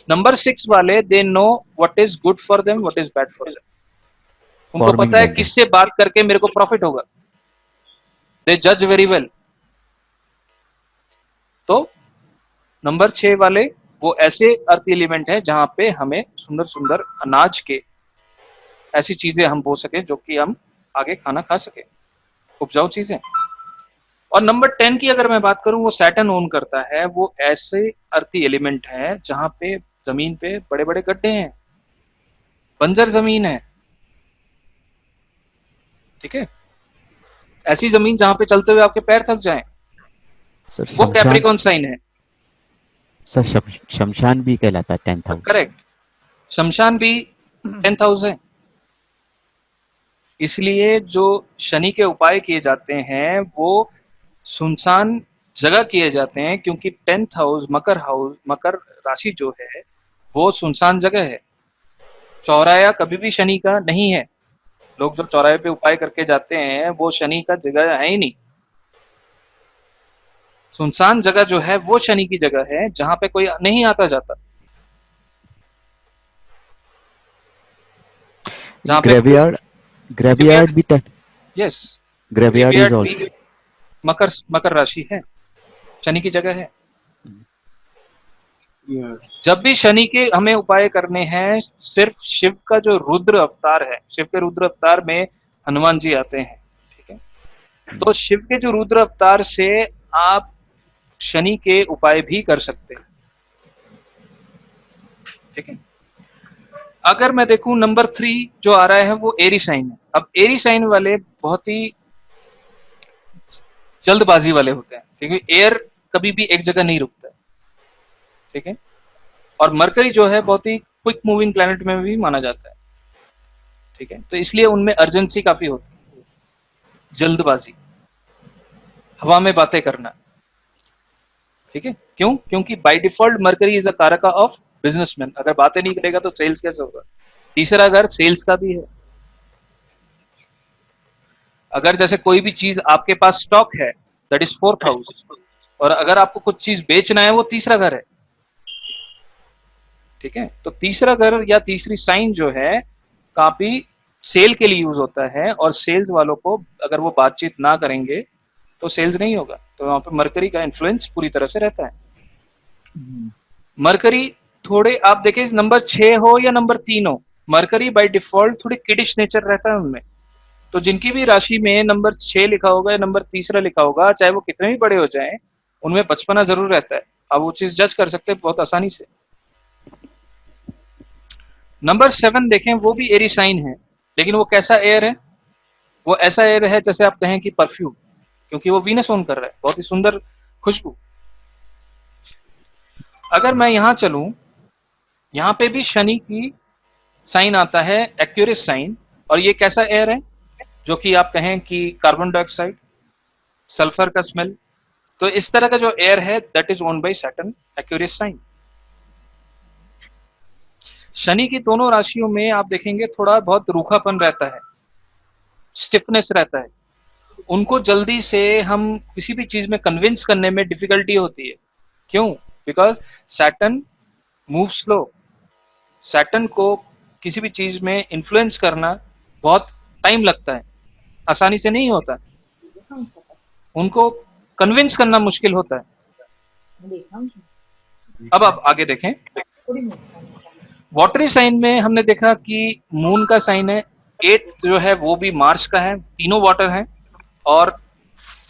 नंबर 6 वाले they know what is good for them, what is bad for them. उनको फार्मिंग पता है लैंड है। किससे बात करके मेरे को प्रॉफिट होगा, दे जज वेरी वेल। तो नंबर 6 वाले वो ऐसे अर्थ एलिमेंट है जहां पे हमें सुंदर सुंदर अनाज के ऐसी चीजें हम बो सके जो कि हम आगे खाना खा सके, उपजाऊ चीजें। और नंबर 10 की अगर मैं बात करूं, वो सैटर्न ओन करता है, वो ऐसे अर्थी एलिमेंट है जहां पे जमीन पे बड़े बड़े गड्ढे हैं, बंजर जमीन है, ठीक है, ऐसी जमीन जहां पे चलते हुए आपके पैर थक जाएं, सर वो शमशान, कैप्रिकॉन साइन है। सर शमशान भी कहलाता है 10th हाउस। करेक्ट, शमशान भी 10th हाउस है। इसलिए जो शनि के उपाय किए जाते हैं वो सुनसान जगह किए जाते हैं, क्योंकि 10th हाउस, मकर राशि जो है वो सुनसान जगह है। चौराया कभी भी शनि का नहीं है। लोग जो चौराहे पे उपाय करके जाते हैं वो शनि का जगह है ही नहीं। सुनसान जगह जो है वो शनि की जगह है, जहां पे कोई नहीं आता जाता, जहां पे ग्रेवयार्ड, ग्रेवयार्ड भी 10, यस, ग्रेवयार्ड इज ग्रेवयार्ड भी आल्सो। मकर राशि है, शनि की जगह है। जब भी शनि के हमें उपाय करने हैं, सिर्फ शिव का जो रुद्र अवतार है, शिव के रुद्र अवतार में हनुमान जी आते हैं, ठीक है। तो शिव के जो रुद्र अवतार से आप शनि के उपाय भी कर सकते हैं, ठीक है। अगर मैं देखूं नंबर 3 जो आ रहा है वो एरी साइन है। अब एरी साइन वाले बहुत ही जल्दबाजी वाले होते हैं, क्योंकि एयर कभी भी एक जगह नहीं रुकता है, ठीक है। और मरकरी जो है बहुत ही क्विक मूविंग प्लैनेट में भी माना जाता है, ठीक है। तो इसलिए उनमें अर्जेंसी काफी होती है, जल्दबाजी, हवा में बातें करना, ठीक है। क्यों? क्योंकि by default mercury is a कारक ऑफ बिजनेसमैन। अगर बातें नहीं करेगा तो सेल्स कैसे होगा? तीसरा घर सेल्स का भी है। अगर जैसे कोई भी चीज आपके पास स्टॉक है, दैट इज 4th हाउस, और अगर आपको कुछ चीज बेचना है वो तीसरा घर है, ठीक है। तो तीसरा घर या तीसरी साइन जो है काफी सेल के लिए यूज होता है, और सेल्स वालों को अगर वो बातचीत ना करेंगे तो सेल्स नहीं होगा। तो वहां पे मरकरी का इन्फ्लुएंस पूरी तरह से रहता है। मरकरी थोड़े आप देखें, नंबर 6 हो या नंबर 3 हो, मरकरी बाय डिफॉल्ट थोड़ी किडिश नेचर रहता है उनमें। तो जिनकी भी राशि में नंबर 6 लिखा होगा या नंबर तीसरा लिखा होगा, चाहे वो कितने भी बड़े हो जाएं, उनमें बचपना जरूर रहता है। आप वो चीज जज कर सकते हैं बहुत आसानी से। नंबर 7 देखें, वो भी एरी साइन है, लेकिन वो कैसा एयर है? वो ऐसा एयर है जैसे आप कहें कि परफ्यूम, क्योंकि वो वीनस ओन कर रहा है, बहुत ही सुंदर खुशबू। अगर मैं यहां चलूं, यहां पे भी शनि की साइन आता है, एक्यूरियस साइन। और ये कैसा एयर है? जो कि आप कहें कि कार्बन डाइऑक्साइड, सल्फर का स्मेल। तो इस तरह का जो एयर है that is own by Saturn, Aquarius sign. Shani की दोनों राशियों में आप देखेंगे थोड़ा बहुत रूखापन रहता है, स्टिफनेस रहता है। उनको जल्दी से हम किसी भी चीज में कन्विंस करने में डिफिकल्टी होती है। क्यों? Because Saturn move slow. Saturn को किसी भी चीज में इन्फ्लुएंस करना बहुत टाइम लगता है, आसानी से नहीं होता। उनको कन्विंस करना मुश्किल होता है। अब आप आगे देखें, वाटरी साइन में हमने देखा कि मून का साइन है, 8 जो है वो भी मार्स का है, तीनों वाटर है। और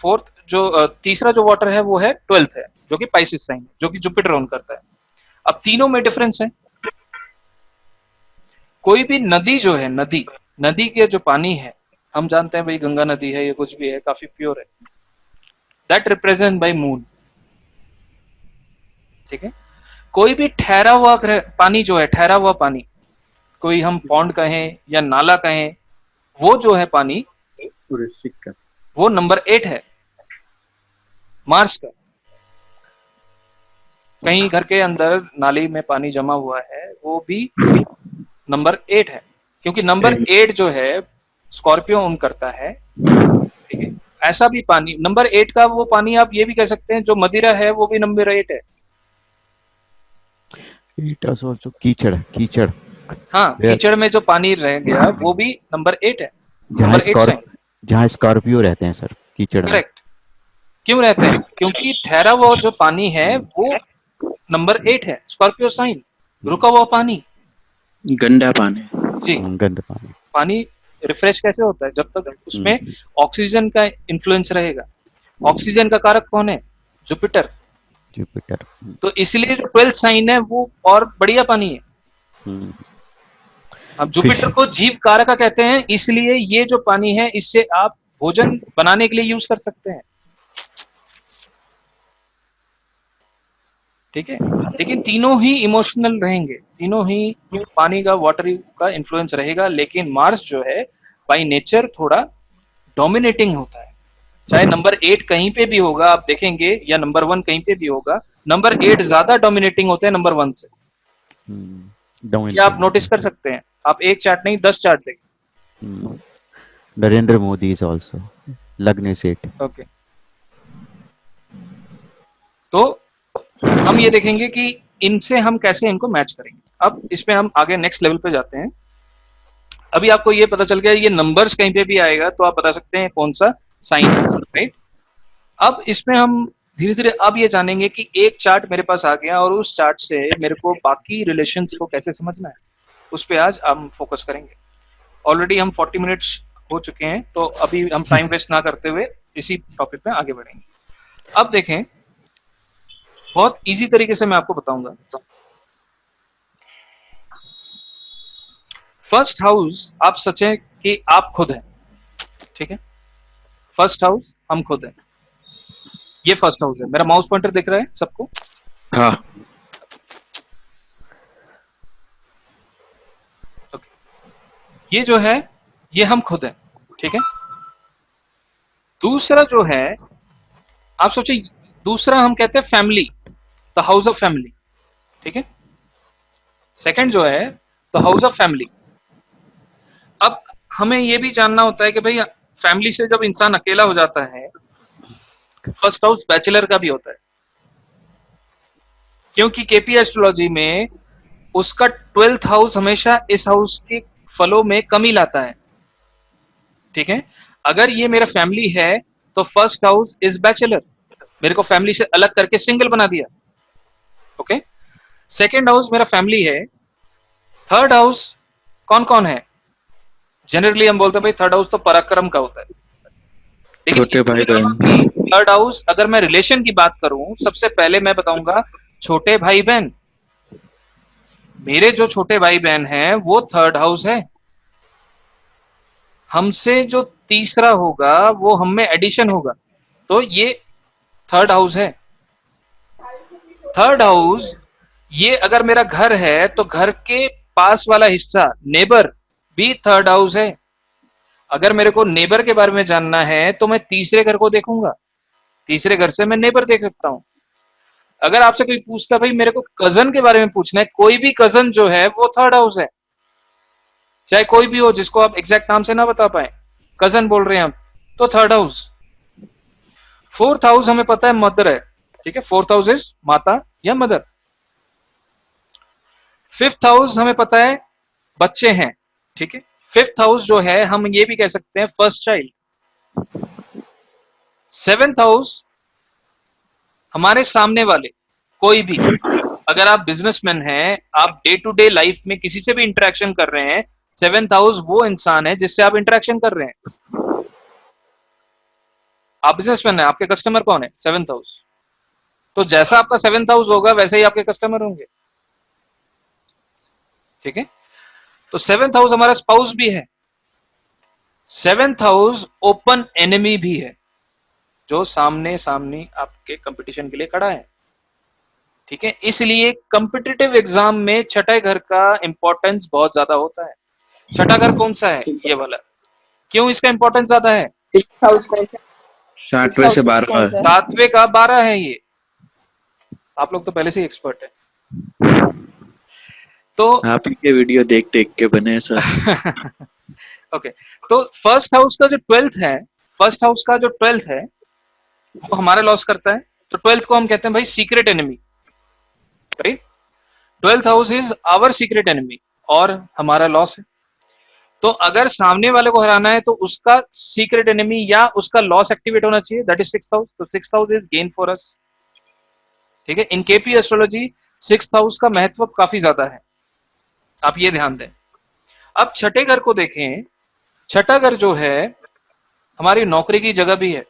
फोर्थ जो तीसरा जो वाटर है वो है 12th है, जो कि पाइसिस साइन है, जो कि जुपिटर ओन करता है। अब तीनों में डिफरेंस है। कोई भी नदी जो है, नदी के जो पानी है हम जानते हैं भाई गंगा नदी है, ये कुछ भी है, काफी प्योर है, दैट रिप्रेजेंट बाय मून। ठीक है, कोई भी ठहरा हुआ पानी जो है, ठहरा हुआ पानी, कोई हम पॉन्ड कहें या नाला कहें, वो जो है पानी, वो नंबर 8 है मार्स का। कहीं घर के अंदर नाली में पानी जमा हुआ है, वो भी नंबर 8 है, क्योंकि नंबर 8 जो है स्कॉर्पियो ओन करता है। ठीक है, ऐसा भी पानी नंबर 8 का वो पानी, आप ये भी कह सकते हैं जो मदिरा है वो भी नंबर 8 है। It is also कीचड़, कीचड़। हाँ, Where- कीचड़ में जो पानी रह गया वो भी नंबर 8 है, जहाँ नंबर 8 साइन। जहाँ स्कॉर्पियो रहते हैं सर, कीचड़ में। करेक्ट। क्यों रहते हैं? क्योंकि ठहरा हुआ जो पानी है वो नंबर 8 है, स्कॉर्पियो साइन। रुका हुआ पानी, गंदा पानी। जी, गंदा पानी। पानी रिफ्रेश कैसे होता है? जब तक उसमें ऑक्सीजन का इन्फ्लुएंस रहेगा। ऑक्सीजन का कारक कौन है? जुपिटर। जुपिटर। तो इसलिए जो 12th साइन है वो और बढ़िया पानी है। अब जुपिटर को जीव कारक कहते हैं, इसलिए ये जो पानी है इससे आप भोजन बनाने के लिए यूज कर सकते हैं। ठीक है, लेकिन तीनों ही इमोशनल रहेंगे, तीनों ही पानी का, वाटर का इन्फ्लुएंस रहेगा, लेकिन मार्स जो है बाय नेचर थोड़ा डोमिनेटिंग होता है। चाहे नंबर 8 कहीं पे भी होगा आप देखेंगे, या नंबर 1 कहीं पे भी होगा, नंबर 8 ज्यादा डोमिनेटिंग होते हैं नंबर 1 से। ये आप नोटिस कर सकते हैं, आप एक चार्ट नहीं 10 चार्ट देखें। नरेंद्र मोदी इज आल्सो लगने सेठ। ओके, तो हम ये देखेंगे कि इनसे हम कैसे इनको मैच करेंगे। अब इसमें हम आगे नेक्स्ट लेवल पे जाते हैं। अभी आपको ये पता चल गया ये नंबर्स कहीं पे भी आएगा तो आप बता सकते हैं कौन सा साइन है, राइट। अब इसमें हम धीरे धीरे अब ये जानेंगे कि एक चार्ट मेरे पास आ गया और उस चार्ट से मेरे को बाकी रिलेशंस को कैसे समझना है, उस पे आज हम फोकस करेंगे। ऑलरेडी हम 40 मिनट्स हो चुके हैं, तो अभी हम टाइम वेस्ट ना करते हुए इसी टॉपिक पे आगे बढ़ेंगे। अब देखें, बहुत इजी तरीके से मैं आपको बताऊंगा। फर्स्ट हाउस आप सोचें कि आप खुद हैं, ठीक है। फर्स्ट हाउस हम खुद हैं, ये फर्स्ट हाउस है। मेरा माउस पॉइंटर दिख रहा है सबको? हाँ। ओके, ये जो है ये हम खुद हैं, ठीक है। दूसरा जो है आप सोचिए, दूसरा हम कहते हैं family, the house of family, ठीक है। सेकंड जो है द हाउस ऑफ फैमिली। अब हमें ये भी जानना होता है कि भाई फैमिली से जब इंसान अकेला हो जाता है, फर्स्ट हाउस बैचलर का भी होता है, क्योंकि केपी एस्ट्रोलॉजी में उसका 12th हाउस हमेशा इस हाउस के फलों में कमी लाता है, ठीक है। अगर ये मेरा फैमिली है तो फर्स्ट हाउस इज बैचलर, मेरे को फैमिली से अलग करके सिंगल बना दिया, ओके। सेकेंड हाउस मेरा फैमिली है। थर्ड हाउस कौन कौन है? जनरली हम बोलते हैं भाई थर्ड हाउस तो पराक्रम का होता है, लेकिन छोटे भाई बहन। थर्ड हाउस अगर मैं रिलेशन की बात करूं, सबसे पहले मैं बताऊंगा छोटे भाई बहन। मेरे जो छोटे भाई बहन हैं वो थर्ड हाउस है। हमसे जो तीसरा होगा वो हम में एडिशन होगा, तो ये थर्ड हाउस है। थर्ड हाउस ये अगर मेरा घर है तो घर के पास वाला हिस्सा नेबर भी थर्ड हाउस है। अगर मेरे को नेबर के बारे में जानना है तो मैं तीसरे घर को देखूंगा, तीसरे घर से मैं नेबर देख सकता हूं। अगर आपसे कोई पूछता भाई मेरे को कजन के बारे में पूछना है, कोई भी कजन जो है वो थर्ड हाउस है, चाहे कोई भी हो जिसको आप एग्जैक्ट नाम से ना बता पाए, कजन बोल रहे हैं हम, तो थर्ड हाउस। फोर्थ हाउस हमें पता है मदर है, ठीक है। फोर्थ हाउस इज माता या मदर। फिफ्थ हाउस हमें पता है बच्चे हैं, ठीक है। फिफ्थ हाउस जो है हम ये भी कह सकते हैं फर्स्ट चाइल्ड। सेवेंथ हाउस हमारे सामने वाले कोई भी, अगर आप बिजनेसमैन हैं, आप डे टू डे लाइफ में किसी से भी इंटरेक्शन कर रहे हैं, सेवेंथ हाउस वो इंसान है जिससे आप इंटरेक्शन कर रहे हैं। आप बिजनेसमैन हैं, आपके कस्टमर कौन है? Seventh house. तो जैसा आपका सेवेंथ हाउस होगा वैसे ही आपके कस्टमर होंगे, ठीक है। तो सेवेंथ हाउस हमारा स्पाउस भी है। 7th हाउस ओपन एनिमी भी है, जो सामने सामने आपके कंपटीशन के लिए खड़ा है, ठीक है। इसलिए कॉम्पिटिटिव एग्जाम में छठे घर का इंपॉर्टेंस बहुत ज्यादा होता है। छठा घर कौन सा है? ये वाला। क्यों इसका इंपॉर्टेंस ज्यादा है? 6th हाउस कौन सा? 6th 7वें हाउस से 12 कौन सा है? 7वें का 12 है ये। आप लोग तो पहले से ही एक्सपर्ट है। तो आप ही के वीडियो देख देख के बने हैं सर। ओके, तो फर्स्ट हाउस का जो 12th है, फर्स्ट हाउस का जो 12th है वो हमारा लॉस करता है। तो 12th को हम कहते हैं भाई secret enemy, right. 12th house is our secret enemy और हमारा लॉस है। तो अगर सामने वाले को हराना है तो उसका सीक्रेट एनिमी या उसका लॉस एक्टिवेट होना चाहिए, दैट इज 6th हाउस। तो 6th house is gain for us, ठीक है। इन केपी एस्ट्रोलॉजी 6th हाउस का महत्व काफी ज्यादा है, आप ये ध्यान दें। अब छठे घर को देखें, छठा घर जो है हमारी नौकरी की जगह भी है,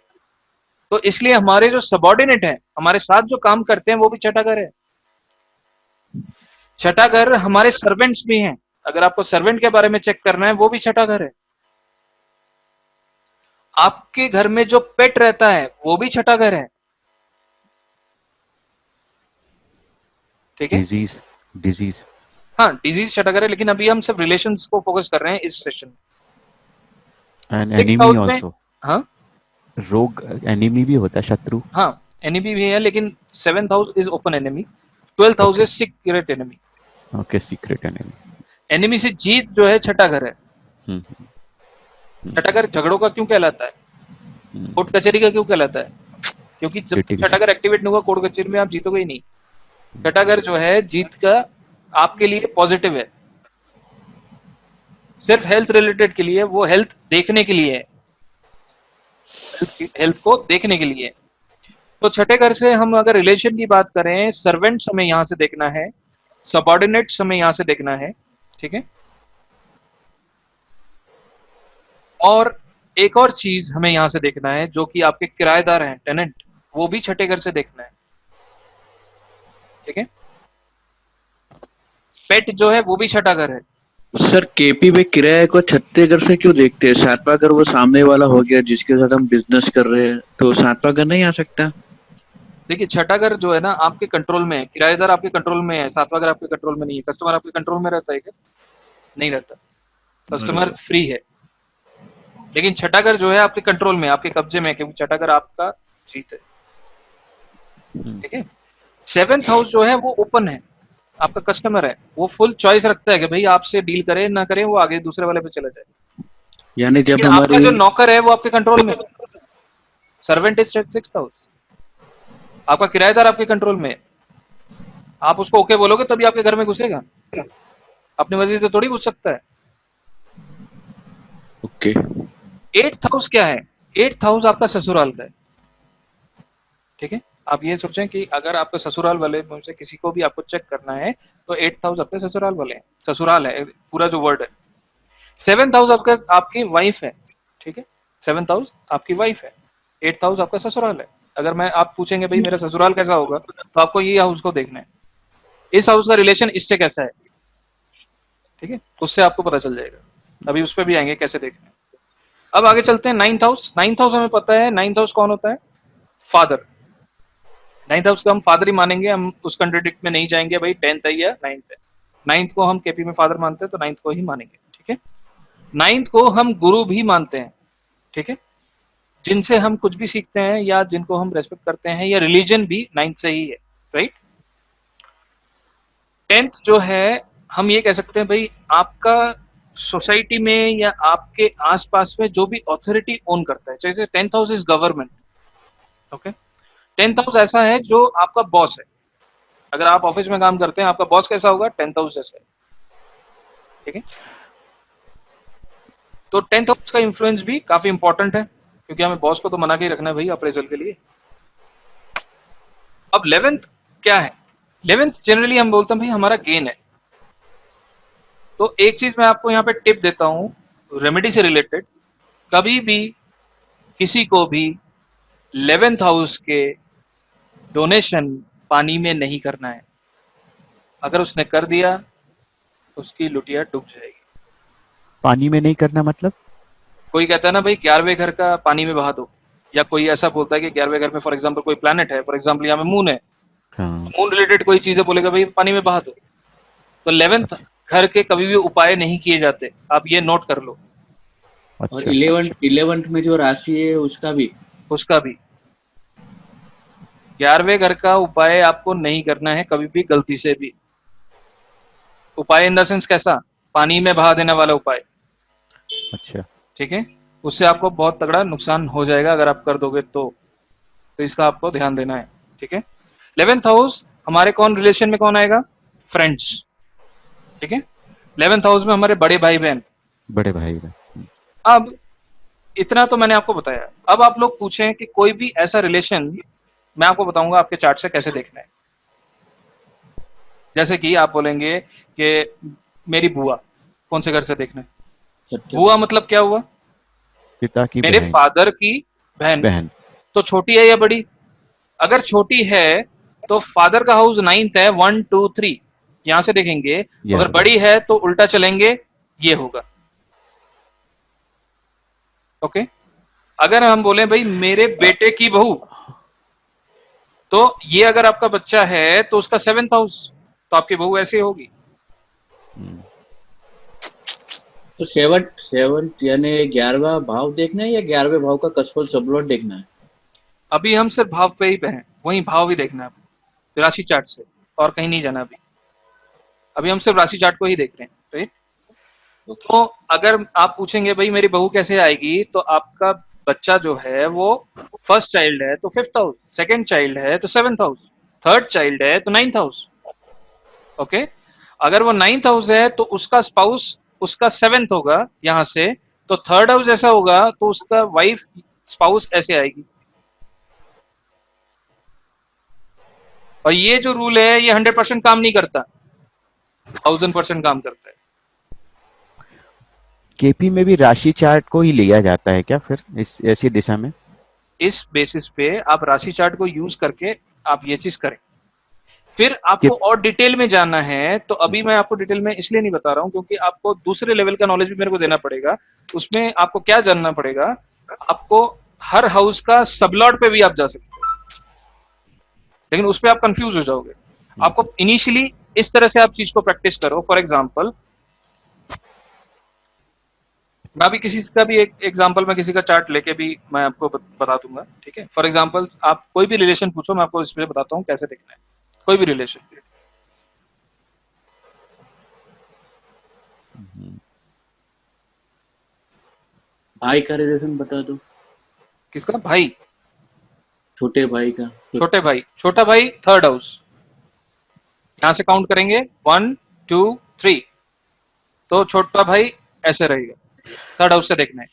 तो इसलिए हमारे जो सबॉर्डिनेट हैं, हमारे साथ जो काम करते हैं, वो भी छठा घर है। छठा घर हमारे सर्वेंट्स भी हैं, अगर आपको सर्वेंट के बारे में चेक करना है वो भी छठा घर है। आपके घर में जो पेट रहता है वो भी छठा घर है, ठीक है। डिजीज डिजीज हाँ, डिजीज छठा घर है, लेकिन अभी हम सब रिलेशंस को फोकस कर रहे हैं इस सेशन में। एंड 6th एनिमी हाउस में, आल्सो, हाँ रोग एनिमी भी होता है, शत्रु। हाँ एनिमी भी है, लेकिन 7th house is open enemy, 12th house okay is secret enemy. Okay, secret enemy. Enemy से जीत जो है छठा घर है। हम्म छठा घर झगड़ों का क्यों कहलाता है? कोर्ट कचहरी का क्यों कहलाता है? क्योंकि जब तक छठा घर एक्टिवेट नहीं हुआ कोर्ट कचहरी में आप जीतोगे ही नहीं। छठा घर जो है जीत का आपके लिए पॉजिटिव है, सिर्फ हेल्थ रिलेटेड के लिए, वो हेल्थ देखने के लिए है, हेल्थ को देखने के लिए। तो छठे घर से हम अगर रिलेशन की बात करें, सर्वेंट्स हमें यहां से देखना है, सबॉर्डिनेट्स हमें यहां से देखना है, ठीक है। और एक और चीज हमें यहां से देखना है, जो कि आपके किराएदार हैं, टेनेंट, वो भी छठे घर से देखना है, ठीक है। पेट जो है वो भी छठा घर है। सर केपी में किराए को छठे घर से क्यों देखते हैं? 7वां घर वो सामने वाला हो गया जिसके साथ हम बिजनेस कर रहे हैं, तो 7वां घर नहीं आ सकता? देखिए छठा घर जो है ना आपके कंट्रोल में है, किराएदार आपके कंट्रोल में है, 7वां घर आपके कंट्रोल में नहीं है। कस्टमर आपके कंट्रोल में रहता है क्या? नहीं रहता, कस्टमर फ्री है। लेकिन छठा घर जो है आपके कंट्रोल में, आपके कब्जे में है, क्योंकि छठा घर आपका जीत है, ठीक है। 7th हाउस जो है वो ओपन है, आपका कस्टमर है, वो फुल चॉइस रखता है कि भाई आपसे डील करे ना करे, वो आगे दूसरे वाले पे चला जाए। यानी जब लेकिन आपका हमारी जो नौकर है वो आपके कंट्रोल में, सर्वेंट इज 6th हाउस, आपका किराएदार आपके कंट्रोल में है। आप उसको ओके बोलोगे तभी आपके घर में घुसेगा, अपनी मर्जी से थोड़ी घुस सकता है। ओके 8th हाउस क्या है? 8th हाउस आपका ससुराल का है, ठीक है। आप ये सोचें कि अगर आपके ससुराल वाले में से किसी को भी आपको चेक करना है तो 8th हाउस आपके ससुराल वाले हैं, ससुराल है पूरा जो वर्ड है। 7th हाउस आपका आपकी वाइफ है, ठीक है। 7th हाउस आपकी वाइफ है, 8th हाउस आपका ससुराल है। अगर मैं आप पूछेंगे भाई मेरा ससुराल कैसा होगा, तो आपको ये हाउस को देखना है, इस हाउस का रिलेशन इससे कैसा है, ठीक है, उससे आपको पता चल जाएगा। अभी उस पर भी आएंगे कैसे देखना है। अब आगे चलते हैं 9th हाउस। 9th हाउस हमें पता है, 9th हाउस कौन होता है? फादर। 9th हाउस को हम फादर ही मानेंगे, हम उस कंट्राडिक्ट में नहीं जाएंगे भाई 10th है या 9th है। 9th को हम केपी में फादर मानते हैं तो 9th को ही मानेंगे, ठीक है। 9th को हम गुरु भी मानते हैं, ठीक है, जिनसे हम कुछ भी सीखते हैं या जिनको हम रेस्पेक्ट करते हैं, या रिलीजन भी 9th से ही है, राइट। 10th जो है हम ये कह सकते हैं भाई आपका सोसाइटी में या आपके आसपास में जो भी ऑथोरिटी ओन करता है, जैसे 10th house is government, okay. 10th house ऐसा है जो आपका बॉस है। अगर आप ऑफिस में काम करते हैं, आपका बॉस कैसा होगा? 10th हाउस जैसा है, ठीक है। तो 10th हाउस का इन्फ्लुएंस भी काफी इंपॉर्टेंट है, क्योंकि हमें बॉस को तो मना के ही रखना है भाई अप्रेजल के लिए। अब 11th क्या है? 11th जनरली हम बोलते हैं भाई हमारा गेन है। तो एक चीज मैं आपको यहाँ पे टिप देता हूँ रेमेडी से रिलेटेड, कभी भी किसी को भी 11th हाउस के डोनेशन पानी में नहीं करना है। अगर उसने कर दिया उसकी लुटिया डूब जाएगी। पानी में नहीं करना मतलब? कोई कहता है ना भाई 11वें घर का पानी में बहा दो, या कोई ऐसा बोलता है कि 11वें घर में फॉर एग्जाम्पल कोई प्लैनेट है, फॉर एग्जाम्पल यहाँ पे मून है, हाँ। मून रिलेटेड कोई चीजें बोलेगा भाई पानी में बहा दो। तो 11th अच्छा घर के कभी भी उपाय नहीं किए जाते, आप ये नोट कर लो। और अच्छा 11th में जो राशि है उसका भी। उसका भी 11वें घर का उपाय आपको नहीं करना है कभी भी गलती से भी। उपाय इन द सेंस कैसा, पानी में बहा देने वाला उपाय, अच्छा ठीक है, उससे आपको बहुत तगड़ा नुकसान हो जाएगा अगर आप कर दोगे तो इसका आपको ध्यान देना है, ठीक है। 11th हाउस हमारे कौन रिलेशन में कौन आएगा, फ्रेंड्स, ठीक है। 11th हाउस में हमारे बड़े भाई बहन। बड़े भाई का। अब इतना तो मैंने आपको बताया, अब आप लोग पूछें कि कोई भी ऐसा रिलेशन, मैं आपको बताऊंगा आपके चार्ट से कैसे देखना है। जैसे कि आप बोलेंगे कि मेरी बुआ, कौन से घर से देखना है, सत्य बुआ मतलब क्या हुआ, पिता की मेरे बहन। फादर की बहन। बहन। तो छोटी है या बड़ी, अगर छोटी है तो फादर का हाउस 9th है, 1 2 3 यहां से देखेंगे। ये अगर होगा। बड़ी है तो उल्टा चलेंगे, ये होगा, ओके। अगर हम बोले भाई मेरे बेटे की बहू, तो ये अगर आपका बच्चा है तो उसका 7th हाउस, तो आपकी बहू ऐसे होगी। हम्म, तो सेवंथ यानी 11वां भाव देखना है या 11वें भाव का कसफल सबलॉट देखना है? अभी हम सिर्फ भाव पे ही पे हैं, वही भाव ही देखना है आपको राशि चार्ट से, और कहीं नहीं जाना। अभी अभी हम सिर्फ राशि चार्ट को ही देख रहे हैं, राइट। तो अगर आप पूछेंगे भाई मेरी बहू कैसे आएगी, तो आपका बच्चा जो है वो फर्स्ट चाइल्ड है तो 5th हाउस, सेकंड चाइल्ड है तो 7th हाउस, थर्ड चाइल्ड है तो 9th हाउस, ओके। अगर वो 9th हाउस है तो उसका स्पाउस उसका 7th होगा यहां से, तो थर्ड हाउस ऐसा होगा तो उसका वाइफ स्पाउस ऐसे आएगी। और ये जो रूल है ये 100% काम नहीं करता, 1000% काम करता है। केपी में भी राशि चार्ट को ही लिया जाता है क्या फिर इस ऐसी दिशा में? इस बेसिस पे आप राशि चार्ट को यूज करके आप ये चीज करें। फिर कि आपको और डिटेल में जाना है तो अभी मैं आपको डिटेल में इसलिए नहीं बता रहा हूं क्योंकि आपको दूसरे लेवल का नॉलेज भी मेरे को देना पड़ेगा। उसमें आपको क्या जानना पड़ेगा, आपको हर हाउस का सबलॉट पे भी आप जा सकते हो, लेकिन उस पर आप कंफ्यूज हो जाओगे। आपको इनिशियली इस तरह से आप चीज को प्रैक्टिस करो। फॉर एग्जाम्पल मैं अभी किसी का भी एक एग्जांपल में किसी का चार्ट लेके भी मैं आपको बता दूंगा, ठीक है। फॉर एग्जांपल आप कोई भी रिलेशन पूछो, मैं आपको इस पे बताता हूँ कैसे देखना है कोई भी रिलेशन। भाई का रिलेशन बता दो। किसका भाई, छोटे भाई का। छोटे भाई, छोटा भाई थर्ड हाउस, यहां से काउंट करेंगे 1 2 3, तो छोटा भाई ऐसे रहेगा, थर्ड हाउस से देखना है।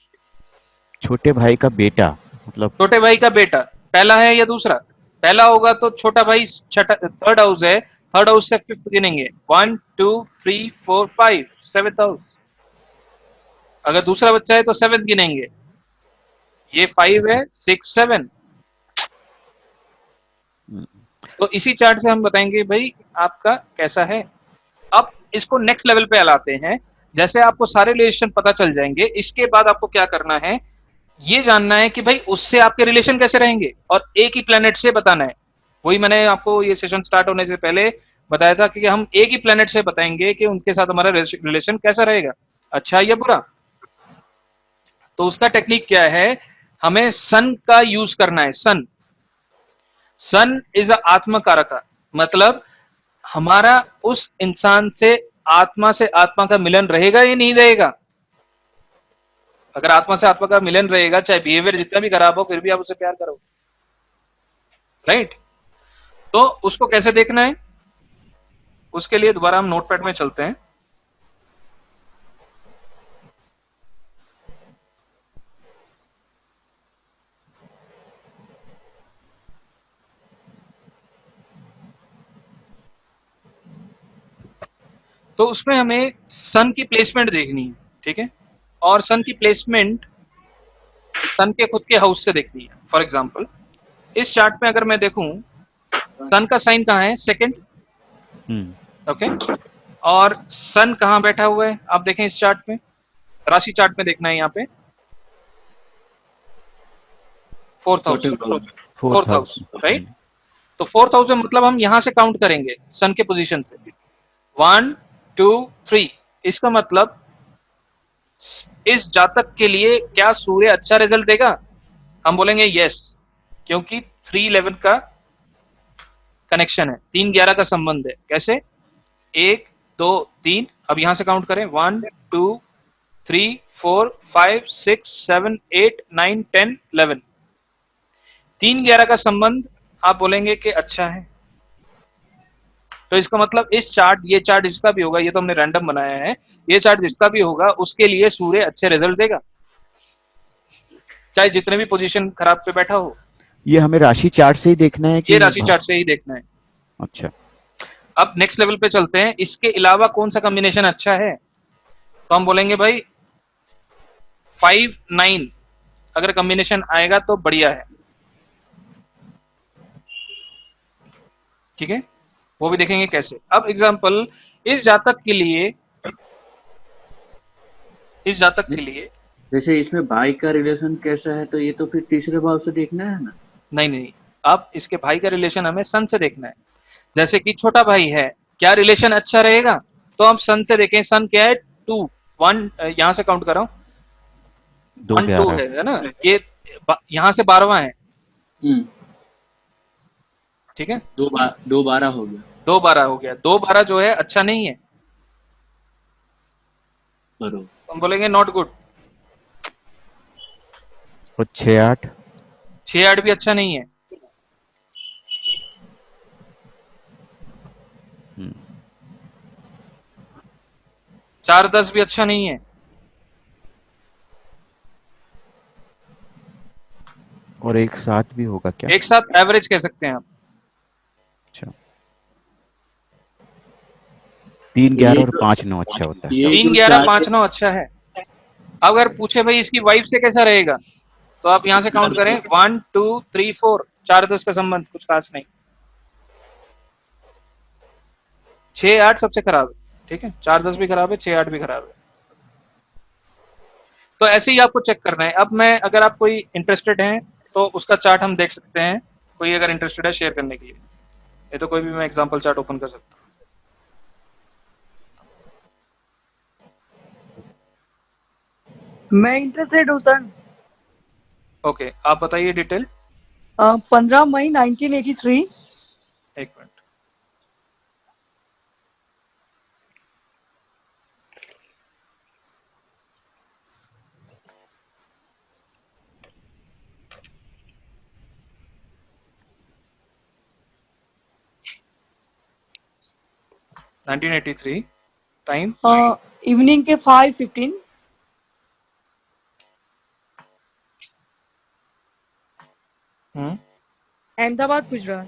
छोटे भाई का बेटा मतलब छोटे भाई का बेटा पहला है या दूसरा, पहला होगा तो छोटा भाई छठा थर्ड हाउस है, थर्ड हाउस से 5th गिनेंगे 1 2 3 4 5 7th हाउस। अगर दूसरा बच्चा है तो 7th गिनेंगे, ये 5 है 6 7। तो इसी चार्ट से हम बताएंगे भाई आपका कैसा है। अब इसको नेक्स्ट लेवल पे लाते हैं। जैसे आपको सारे रिलेशन पता चल जाएंगे, इसके बाद आपको क्या करना है, ये जानना है कि भाई उससे आपके रिलेशन कैसे रहेंगे, और एक ही प्लेनेट से बताना है। वही मैंने आपको ये सेशन स्टार्ट होने से पहले बताया था कि हम एक ही प्लेनेट से बताएंगे कि उनके साथ हमारा रिलेशन कैसा रहेगा, अच्छा या बुरा। तो उसका टेक्निक क्या है, हमें सन का यूज करना है। सन इज अ आत्म कारक, मतलब हमारा उस इंसान से आत्मा का मिलन रहेगा या नहीं रहेगा। अगर आत्मा से आत्मा का मिलन रहेगा, चाहे बिहेवियर जितना भी खराब हो, फिर भी आप उससे प्यार करोगे, राइट। तो उसको कैसे देखना है, उसके लिए दोबारा हम नोटपैड में चलते हैं। तो उसमें हमें सन की प्लेसमेंट देखनी है, ठीक है। और सन की प्लेसमेंट सन के खुद के हाउस से देखनी है। फॉर एग्जाम्पल इस चार्ट में अगर मैं देखूं, सन का साइन कहाँ है, सेकंड, ओके। और सन कहाँ बैठा हुआ है आप देखें इस चार्ट में, राशि चार्ट में देखना है यहाँ पे। Fourth house, fourth house. Right. तो फोर्थ हाउस में मतलब हम यहां से काउंट करेंगे सन के पोजीशन से, 1 2 3। इसका मतलब इस जातक के लिए क्या सूर्य अच्छा रिजल्ट देगा? हम बोलेंगे यस, क्योंकि 3-11 का कनेक्शन है, 3-11 का संबंध है। कैसे? 1 2 3, अब यहां से काउंट करें 1 2 3 4 5 6 7 8 9 10 11। 3-11 का संबंध आप बोलेंगे कि अच्छा है। तो इसका मतलब इस चार्ट, ये चार्ट जिसका भी होगा, ये तो हमने रैंडम बनाया है, ये चार्ट जिसका भी होगा उसके लिए सूर्य अच्छे रिजल्ट देगा, चाहे जितने भी पोजीशन खराब पे बैठा हो। ये हमें राशि चार्ट से ही देखना है कि ये राशि चार्ट से ही देखना है। अच्छा, अब नेक्स्ट लेवल पे चलते हैं, इसके अलावा कौन सा कॉम्बिनेशन अच्छा है? तो हम बोलेंगे भाई 5-9 अगर कॉम्बिनेशन आएगा तो बढ़िया है, ठीक है। वो भी देखेंगे कैसे। अब एग्जांपल, इस जातक के लिए, इस जातक के लिए जैसे इसमें भाई का रिलेशन कैसा है, तो ये तो फिर तीसरे भाव से देखना है ना। नहीं नहीं, अब इसके भाई का रिलेशन हमें सन से देखना है। जैसे कि छोटा भाई है, क्या रिलेशन अच्छा रहेगा? तो हम सन से देखें, सन क्या है? 2 1, यहां से काउंट कर रहा हूं, 1 2 2-11। है ना, ये यहां से 12वां है, ठीक है। 2-12 हो गया, 2-12 हो गया, 2-12 जो है अच्छा नहीं है, बरोबर। तो हम बोलेंगे नॉट गुड। और 6-8। 6-8 भी अच्छा नहीं है, हम्म, 4-10 भी अच्छा नहीं है, और 1-7 भी होगा क्या? एक साथ एवरेज कह सकते हैं आप। अच्छा, 3-11 और 5-9 अच्छा होता है। ये 3-11 5-9 अच्छा है। अगर पूछे भाई इसकी वाइफ से कैसा रहेगा, तो आप यहां से काउंट करें 1 2 3 4, 4-10 का संबंध कुछ खास नहीं, 6-8 सबसे खराब है, ठीक है। 4-10 भी खराब है, 6-8 भी खराब है। तो ऐसे ही आपको चेक करना है। अब मैं, अगर आप कोई इंटरेस्टेड हैं तो उसका चार्ट हम देख सकते हैं, कोई अगर इंटरेस्टेड है शेयर करने के लिए, ये तो कोई भी मैं एग्जांपल चार्ट ओपन कर सकता मैं इंटरेस्टेड हूँ सर। हूँ। ओके, आप बताइए डिटेल। 15 मई 1983। एक मिनट, नाइनटीन 1983, टाइम इवनिंग के 5:15। अहमदाबाद गुजरात।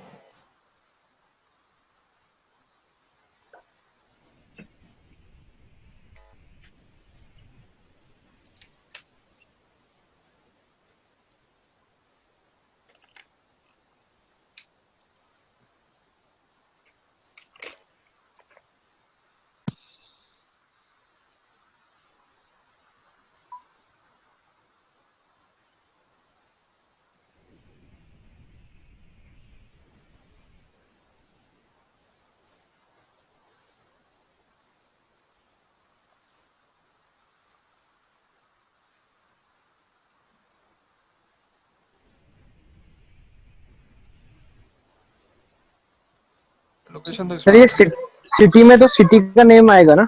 लोकेशन तो सर इसमें ये सिटी में तो सिटी का नेम आएगा ना?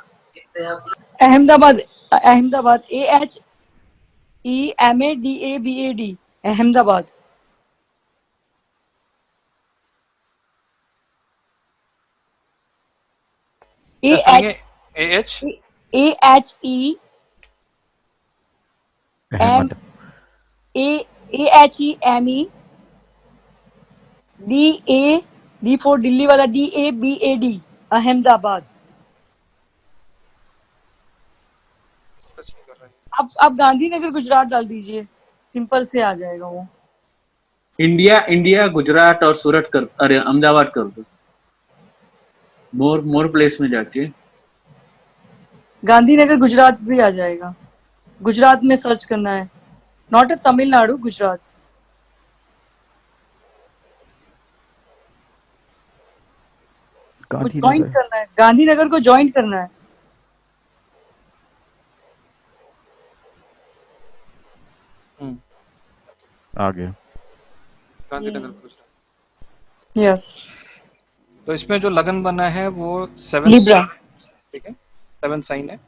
Ahmedabad. Ahmedabad, AHEMADABAD, Ahmedabad. AH AHEM Ahmed. AHEME D for Delhi वाला, DABAD, अहमदाबाद। सर्च नहीं कर रहा है। आप गांधीनगर गुजरात डाल दीजिए, सिंपल से आ जाएगा वो। इंडिया गुजरात और सूरत कर, अरे अहमदाबाद कर दो, मोर प्लेस में जाके। गांधीनगर गुजरात भी आ जाएगा। गुजरात में सर्च करना है, not a Tamil Nadu, Gujarat. Join Gandhinagar करना है, गांधीनगर को ज्वाइन करना है। आ गया। गांधीनगर पूछ रहा है। यस, तो इसमें जो लगन बना है वो 7, लिब्रा। ठीक है, 7 साइन है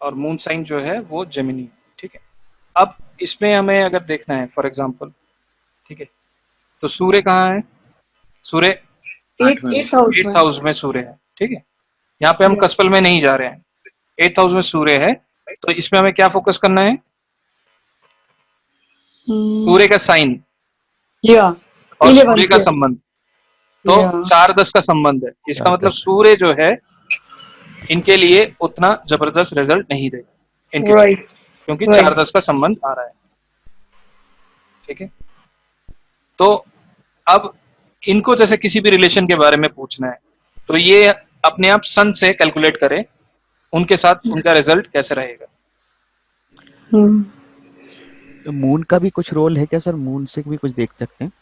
और मून साइन जो है वो जेमिनी, ठीक है। अब इसमें हमें अगर देखना है फॉर एग्जांपल, ठीक है, तो सूर्य कहाँ है? सूर्य एट 8th हाउस में सूर्य है, ठीक है। यहाँ पे हम कस्पल में नहीं जा रहे हैं, 8th हाउस में सूर्य है, तो इसमें हमें क्या फोकस करना है? सूर्य का साइन या और 11 सूर्य का संबंध, तो 4-10 का संबंध है। इसका मतलब 4-10 सूर्य जो है इनके लिए उतना जबरदस्त रिजल्ट नहीं देगा इनके, राइट, क्योंकि right. 4-10 का संबंध आ रहा है, ठीक है। तो अब इनको जैसे किसी भी रिलेशन के बारे में पूछना है, तो ये अपने आप सन से कैलकुलेट करें उनके साथ उनका रिजल्ट कैसे रहेगा। तो मून का भी कुछ रोल है क्या सर? मून से भी कुछ देख सकते हैं?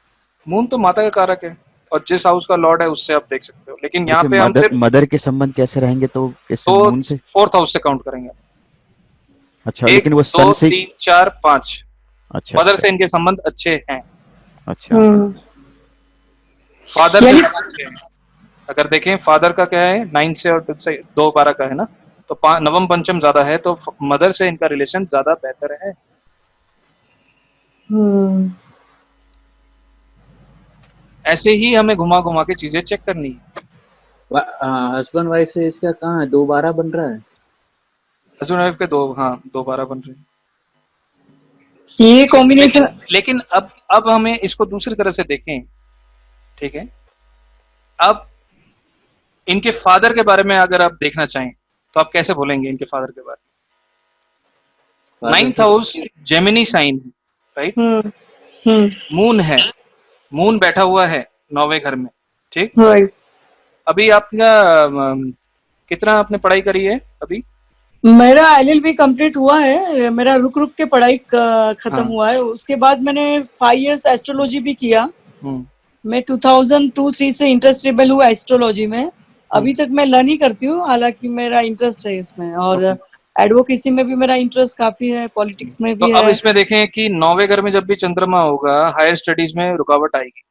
मून तो माता का कारक है और जिस हाउस का लॉर्ड है उससे आप देख सकते हो, लेकिन यहाँ जैसे पे हम सिर्फ मदर के संबंध कैसे रहेंगे, तो कैसे तो मून से? 4th हाउस से काउंट करेंगे। अच्छा, 1, लेकिन वो 2, सन से। 3, 4, 5 अच्छा मदर अच्छा से इनके संबंध अच्छे हैं, अच्छा। फादर से यानी ज्यादा अच्छे हैं। अगर देखें फादर का क्या है 9 से और 2-12 का है ना, तो नवम पंचम ज्यादा है, तो मदर से इनका रिलेशन ज्यादा बेहतर है। ऐसे ही हमें घुमा घुमा के चीजें चेक करनी है। हस्बैंड वाइफ से इसका कहाँ है 2-12 बन रहा है? हस्बैंड वाइफ के 2, हाँ 2-12 बन रहे हैं। ये लेकिन कॉम्बिनेशन लेकिन अब हमें इसको दूसरी तरह से देखें, ठीक है। अब इनके फादर के बारे में अगर आप देखना चाहें तो आप कैसे बोलेंगे इनके फादर के बारे में? 9th हाउस जेमिनी साइन है, राइट। मून है, मून बैठा हुआ है 9वें घर में, ठीक। राइट। अभी आपका कितना आपने पढ़ाई करी है अभी? मेरा LLB कंप्लीट हुआ है, मेरा रुक रुक के पढ़ाई खत्म हाँ। हुआ है। उसके बाद मैंने 5 इयर्स एस्ट्रोलॉजी भी किया। मैं 2002-3 से इंटरेस्टेबल हूँ एस्ट्रोलॉजी में। अभी तक मैं लर्न ही करती हूँ, हालांकि मेरा इंटरेस्ट है इसमें, और एडवोकेसी में भी मेरा इंटरेस्ट काफी है, पॉलिटिक्स में तो भी अब है। इसमें देखें कि 9वें घर में जब भी चंद्रमा होगा हायर स्टडीज में रुकावट आएगी,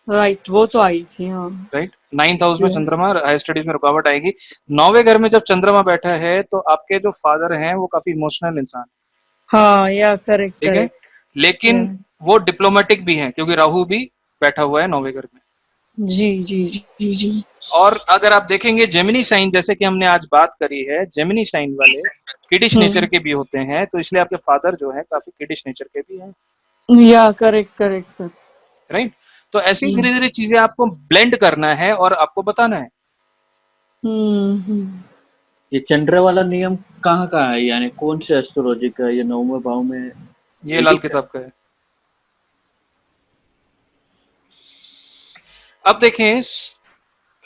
राइट, वो तो आई थी। हाँ, राइट। 9th हाउस में चंद्रमा हायर स्टडीज में रुकावट आएगी। 9वें घर में जब चंद्रमा बैठा है तो आपके जो फादर हैं वो काफी इमोशनल इंसान, हाँ, या करेक्ट ठीक है, करेक्ट। लेकिन वो डिप्लोमेटिक भी हैं क्योंकि राहु भी बैठा हुआ है 9वें घर में। जी जी जी जी। और अगर आप देखेंगे जेमिनी साइन, जैसे कि हमने आज बात करी है, जेमिनी साइन वाले किडिश नेचर के भी होते हैं, तो इसलिए आपके फादर जो है काफी किडिश नेचर के भी हैं। या करेक्ट करेक्ट सर। राइट। तो ऐसे ही धीरे धीरे चीजें आपको ब्लेंड करना है और आपको बताना है। ये चंद्र वाला नियम कहाँ का है, यानी कौन से एस्ट्रोलॉजी का है? ये 9वें भाव में ये लाल किताब का है। अब देखें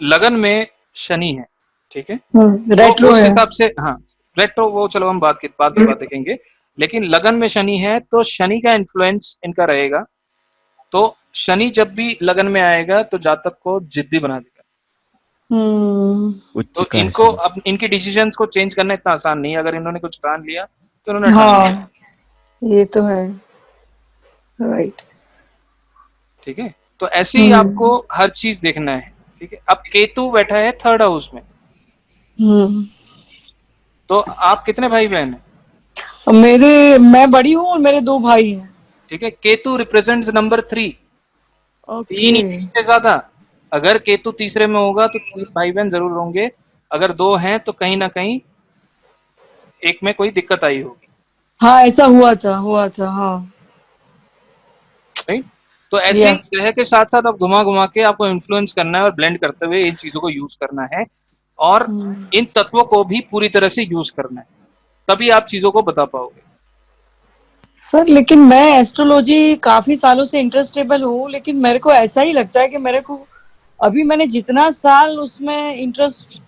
लगन में शनि है, ठीक है, रेट्रो तो उस है। हिसाब से, हाँ रेट्रो वो चलो हम बाद की बात देखेंगे, लेकिन लगन में शनि है तो शनि का इन्फ्लुएंस इनका रहेगा। तो शनि जब भी लगन में आएगा तो जातक को जिद्दी बना देगा। उच्च तो का है इनको शनि। अब इनकी डिसीजंस को चेंज करना इतना आसान नहीं है। अगर इन्होंने कुछ ठान लिया तो इन्होंने ठान लिया, हाँ, ये तो है। राइट। ठीक है। तो ऐसे ही आपको हर चीज देखना है, ठीक है। अब केतु बैठा है 3rd हाउस में, तो आप कितने भाई बहन हैं? मैं बड़ी हूँ और मेरे 2 भाई हैं। ठीक है। Ketu represents number 3, okay. 3 से ज्यादा। अगर केतु तीसरे में होगा तो 3 भाई बहन जरूर होंगे, अगर 2 हैं तो कहीं ना कहीं एक में कोई दिक्कत आई होगी, हाँ, ऐसा हुआ था हाँ। राइट। तो ऐसे ही ग्रह के साथ साथ आप घुमा घुमा के आपको इन्फ्लुएंस करना है और ब्लेंड करते हुए इन चीजों को यूज करना है और इन तत्वों को भी पूरी तरह से यूज करना है, तभी आप चीजों को बता पाओगे। सर, लेकिन मैं एस्ट्रोलॉजी काफी सालों से इंटरेस्टेबल हूँ, लेकिन मेरे को ऐसा ही लगता है कि मेरे को अभी मैंने जितना साल उसमें इंटरेस्ट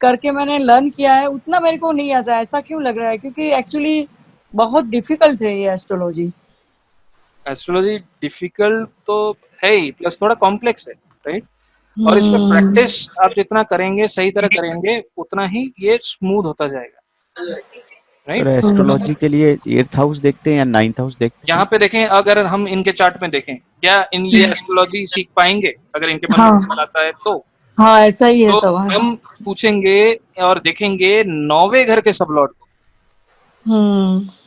करके मैंने लर्न किया है उतना मेरे को नहीं आता। ऐसा क्यों लग रहा है? क्योंकि एक्चुअली बहुत डिफिकल्ट है ये एस्ट्रोलॉजी। एस्ट्रोलॉजी डिफिकल्ट तो है ही, प्लस थोड़ा कॉम्प्लेक्स है, राइट। और इस पे हम्म प्रैक्टिस आप जितना करेंगे, सही तरह करेंगे, उतना ही ये स्मूथ होता जाएगा, सर राइट। एस्ट्रोलॉजी के लिए 8th हाउस देखते हैं या 9th हाउस देखते यहाँ हैं? पे देखें, अगर हम इनके चार्ट में देखें, क्या इन ये एस्ट्रोलॉजी सीख पाएंगे अगर इनके मन में हाँ ख्याल आता है तो? हाँ ऐसा ही है तो सवाल। हम पूछेंगे और देखेंगे 9वें घर के सब लॉर्ड को,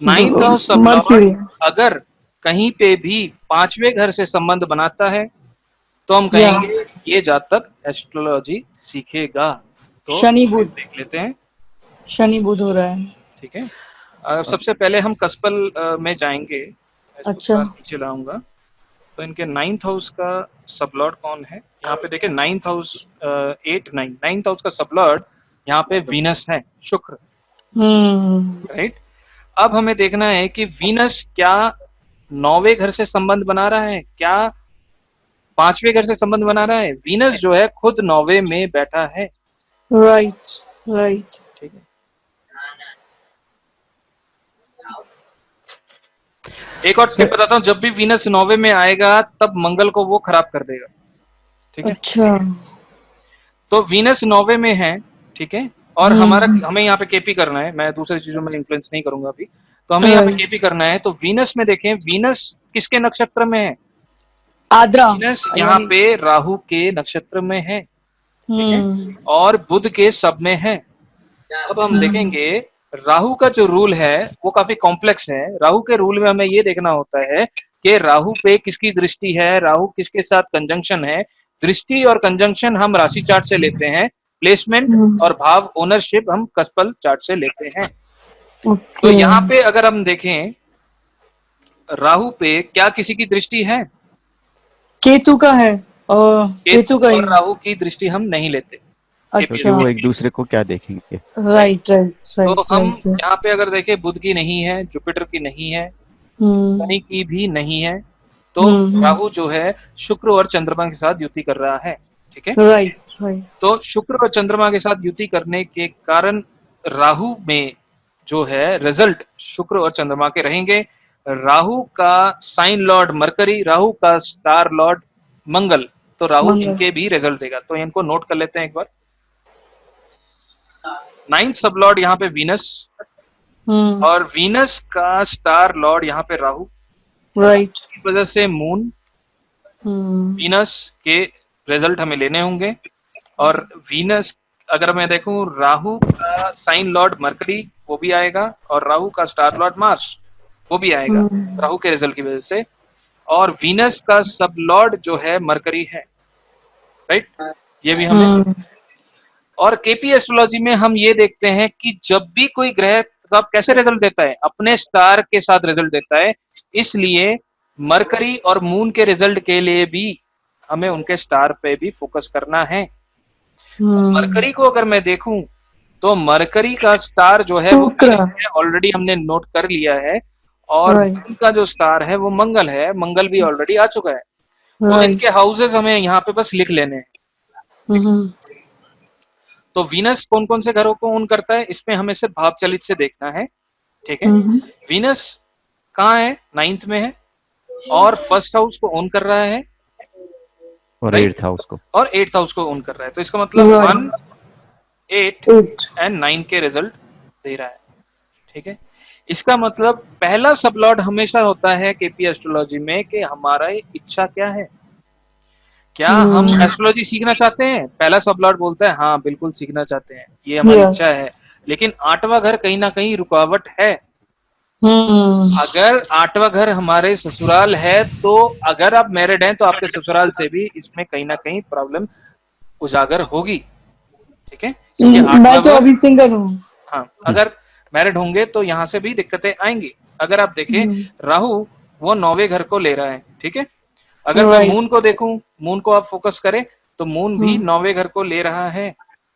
9th हाउस सब लॉर्ड मर्क्यूरी। अगर कहीं पे भी 5वें घर से संबंध बनाता है तो हम या कहेंगे ये जातक एस्ट्रोलॉजी सीखेगा। तो शनि बुध, देख लेते हैं, शनि बुध हो रहा है। ठीक है। सबसे पहले हम कस्पल में जाएंगे, मैं इसको अच्छा थोड़ा नीचे लाऊंगा। तो इनके 9th हाउस का सबलॉर्ड कौन है? यहाँ पे देखिए 9th हाउस 8 9 9th हाउस का सबलॉर्ड यहाँ पे वीनस है, शुक्र, राइट। अब हमें देखना है कि वीनस क्या 9वें घर से संबंध बना रहा है, क्या 5वें घर से संबंध बना रहा है? वीनस जो है खुद 9वें में बैठा है, राइट राइट। ठीक है। एक और टिप बताता हूँ, जब भी वीनस 9वें में आएगा तब मंगल को वो खराब कर देगा, ठीक है। अच्छा तो वीनस 9वें में है, ठीक है। और हमें यहाँ पे केपी करना है, मैं दूसरी चीजों में इन्फ्लुएंस नहीं करूंगा अभी। तो हमें यहाँ पे राइट। केपी करना है। तो वीनस में देखें, वीनस किसके नक्षत्र में है? आद्रा वीनस यहाँ यानी पे राहु के नक्षत्र में है, ठीक है। और बुध के सब में है। अब हम देखेंगे राहु का जो रूल है वो काफी कॉम्प्लेक्स है। राहु के रूल में हमें ये देखना होता है कि राहु पे किसकी दृष्टि है, राहु किसके साथ कंजंक्शन है। दृष्टि और कंजंक्शन हम राशि चार्ट से लेते हैं, प्लेसमेंट और भाव ओनरशिप हम कस्पल चार्ट से लेते हैं। तो यहाँ पे अगर हम देखें, राहु पे क्या किसी की दृष्टि है? केतु का है और केतु का ही और राहु की दृष्टि हम नहीं लेते, अच्छा वो एक दूसरे को क्या देखेंगे? राइट राइट तो राइट हम राइट। यहाँ पे अगर देखें, बुध की नहीं है, जुपिटर की नहीं है, शनि की भी नहीं है, तो राहु जो है शुक्र और चंद्रमा के साथ युति कर रहा है, ठीक है। Right right. तो शुक्र और चंद्रमा के साथ युति करने के कारण राहु में जो है रिजल्ट शुक्र और चंद्रमा के रहेंगे। राहु का साइन लॉर्ड मरकरी, राहु का स्टार लॉर्ड मंगल, तो राहु इनके भी रिजल्ट देगा। तो इनको नोट कर लेते हैं एक बार। 9th सब लॉर्ड यहाँ पे वीनस, और वीनस का स्टार लॉर्ड यहाँ पे राहु, राइट। की वजह से मून, वीनस के रिजल्ट हमें लेने होंगे। और वीनस अगर मैं देखूं, राहु का साइन लॉर्ड मरकरी वो भी आएगा, और राहु का स्टार लॉर्ड मार्स वो भी आएगा राहु के रिजल्ट की वजह से। और वीनस का सब लॉर्ड जो है मरकरी है, राइट, ये भी हमें। और केपी एस्ट्रोलॉजी में हम ये देखते हैं कि जब भी कोई ग्रह तब कैसे रिजल्ट देता है, अपने स्टार के साथ रिजल्ट देता है। इसलिए मरकरी और मून के रिजल्ट के लिए भी हमें उनके स्टार पे भी फोकस करना है। मरकरी को अगर मैं देखूं तो मरकरी का स्टार जो है वो ऑलरेडी हमने नोट कर लिया है, और उनका जो स्टार है वो मंगल है, मंगल भी ऑलरेडी आ चुका है। तो इनके हाउसेस हमें यहाँ पे बस लिख लेने हैं। तो वीनस कौन कौन से घरों को ओन करता है, इसमें हमें सिर्फ भाव चलित से देखना है, ठीक है। वीनस कहाँ है? 9th में है, और फर्स्ट हाउस को ओन कर रहा है, और 8th हाउस को, और 8th हाउस को ओन कर रहा है। तो इसका मतलब 1 8 एंड 9 के रिजल्ट दे रहा है, ठीक है। इसका मतलब पहला सबलॉर्ड हमेशा होता है केपी एस्ट्रोलॉजी में कि हमारा इच्छा क्या है, क्या हम एस्ट्रोलॉजी सीखना चाहते हैं? पहला सबलॉर्ड बोलता है हाँ बिल्कुल सीखना चाहते हैं, ये हमारी इच्छा है। लेकिन 8वां घर कहीं ना कहीं रुकावट है। अगर 8वां घर हमारे ससुराल है, तो अगर आप मैरिड हैं तो आपके ससुराल से भी इसमें कहीं ना कहीं प्रॉब्लम उजागर होगी, ठीक है। मैं तो अभी सिंगल हूँ। हाँ, अगर मैरिड होंगे तो यहाँ से भी दिक्कतें आएंगी। अगर आप देखें, राहु वो 9वें घर को ले रहा है, ठीक है। अगर मैं मून को देखूं, मून को आप फोकस करें तो मून भी 9वें घर को ले रहा है,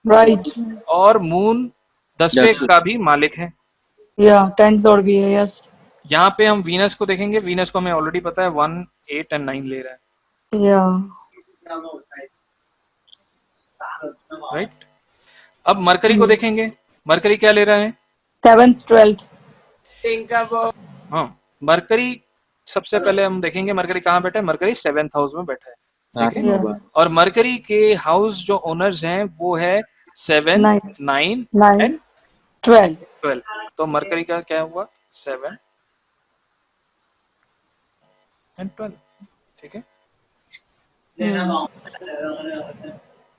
राइट। और मून 10वें का भी मालिक है, या 10th लॉर्ड भी है, यस। यहाँ पे हम वीनस को देखेंगे, वीनस को हमें ऑलरेडी पता है 1 8 एंड 9 ले रहा है, या राइट। अब मरकरी को देखेंगे, मरकरी क्या ले रहा है? 7th 12th। हाँ, मरकरी सबसे पहले हम देखेंगे मरकरी कहाँ बैठा है। मरकरी 7th हाउस में बैठा है, ठीक है। 7 9 12 और मरकरी के हाउस जो ओनर्स हैं वो है 7 9 9 9 एंड 12 12। तो मरकरी का क्या हुआ 7 एंड 12। ठीक है।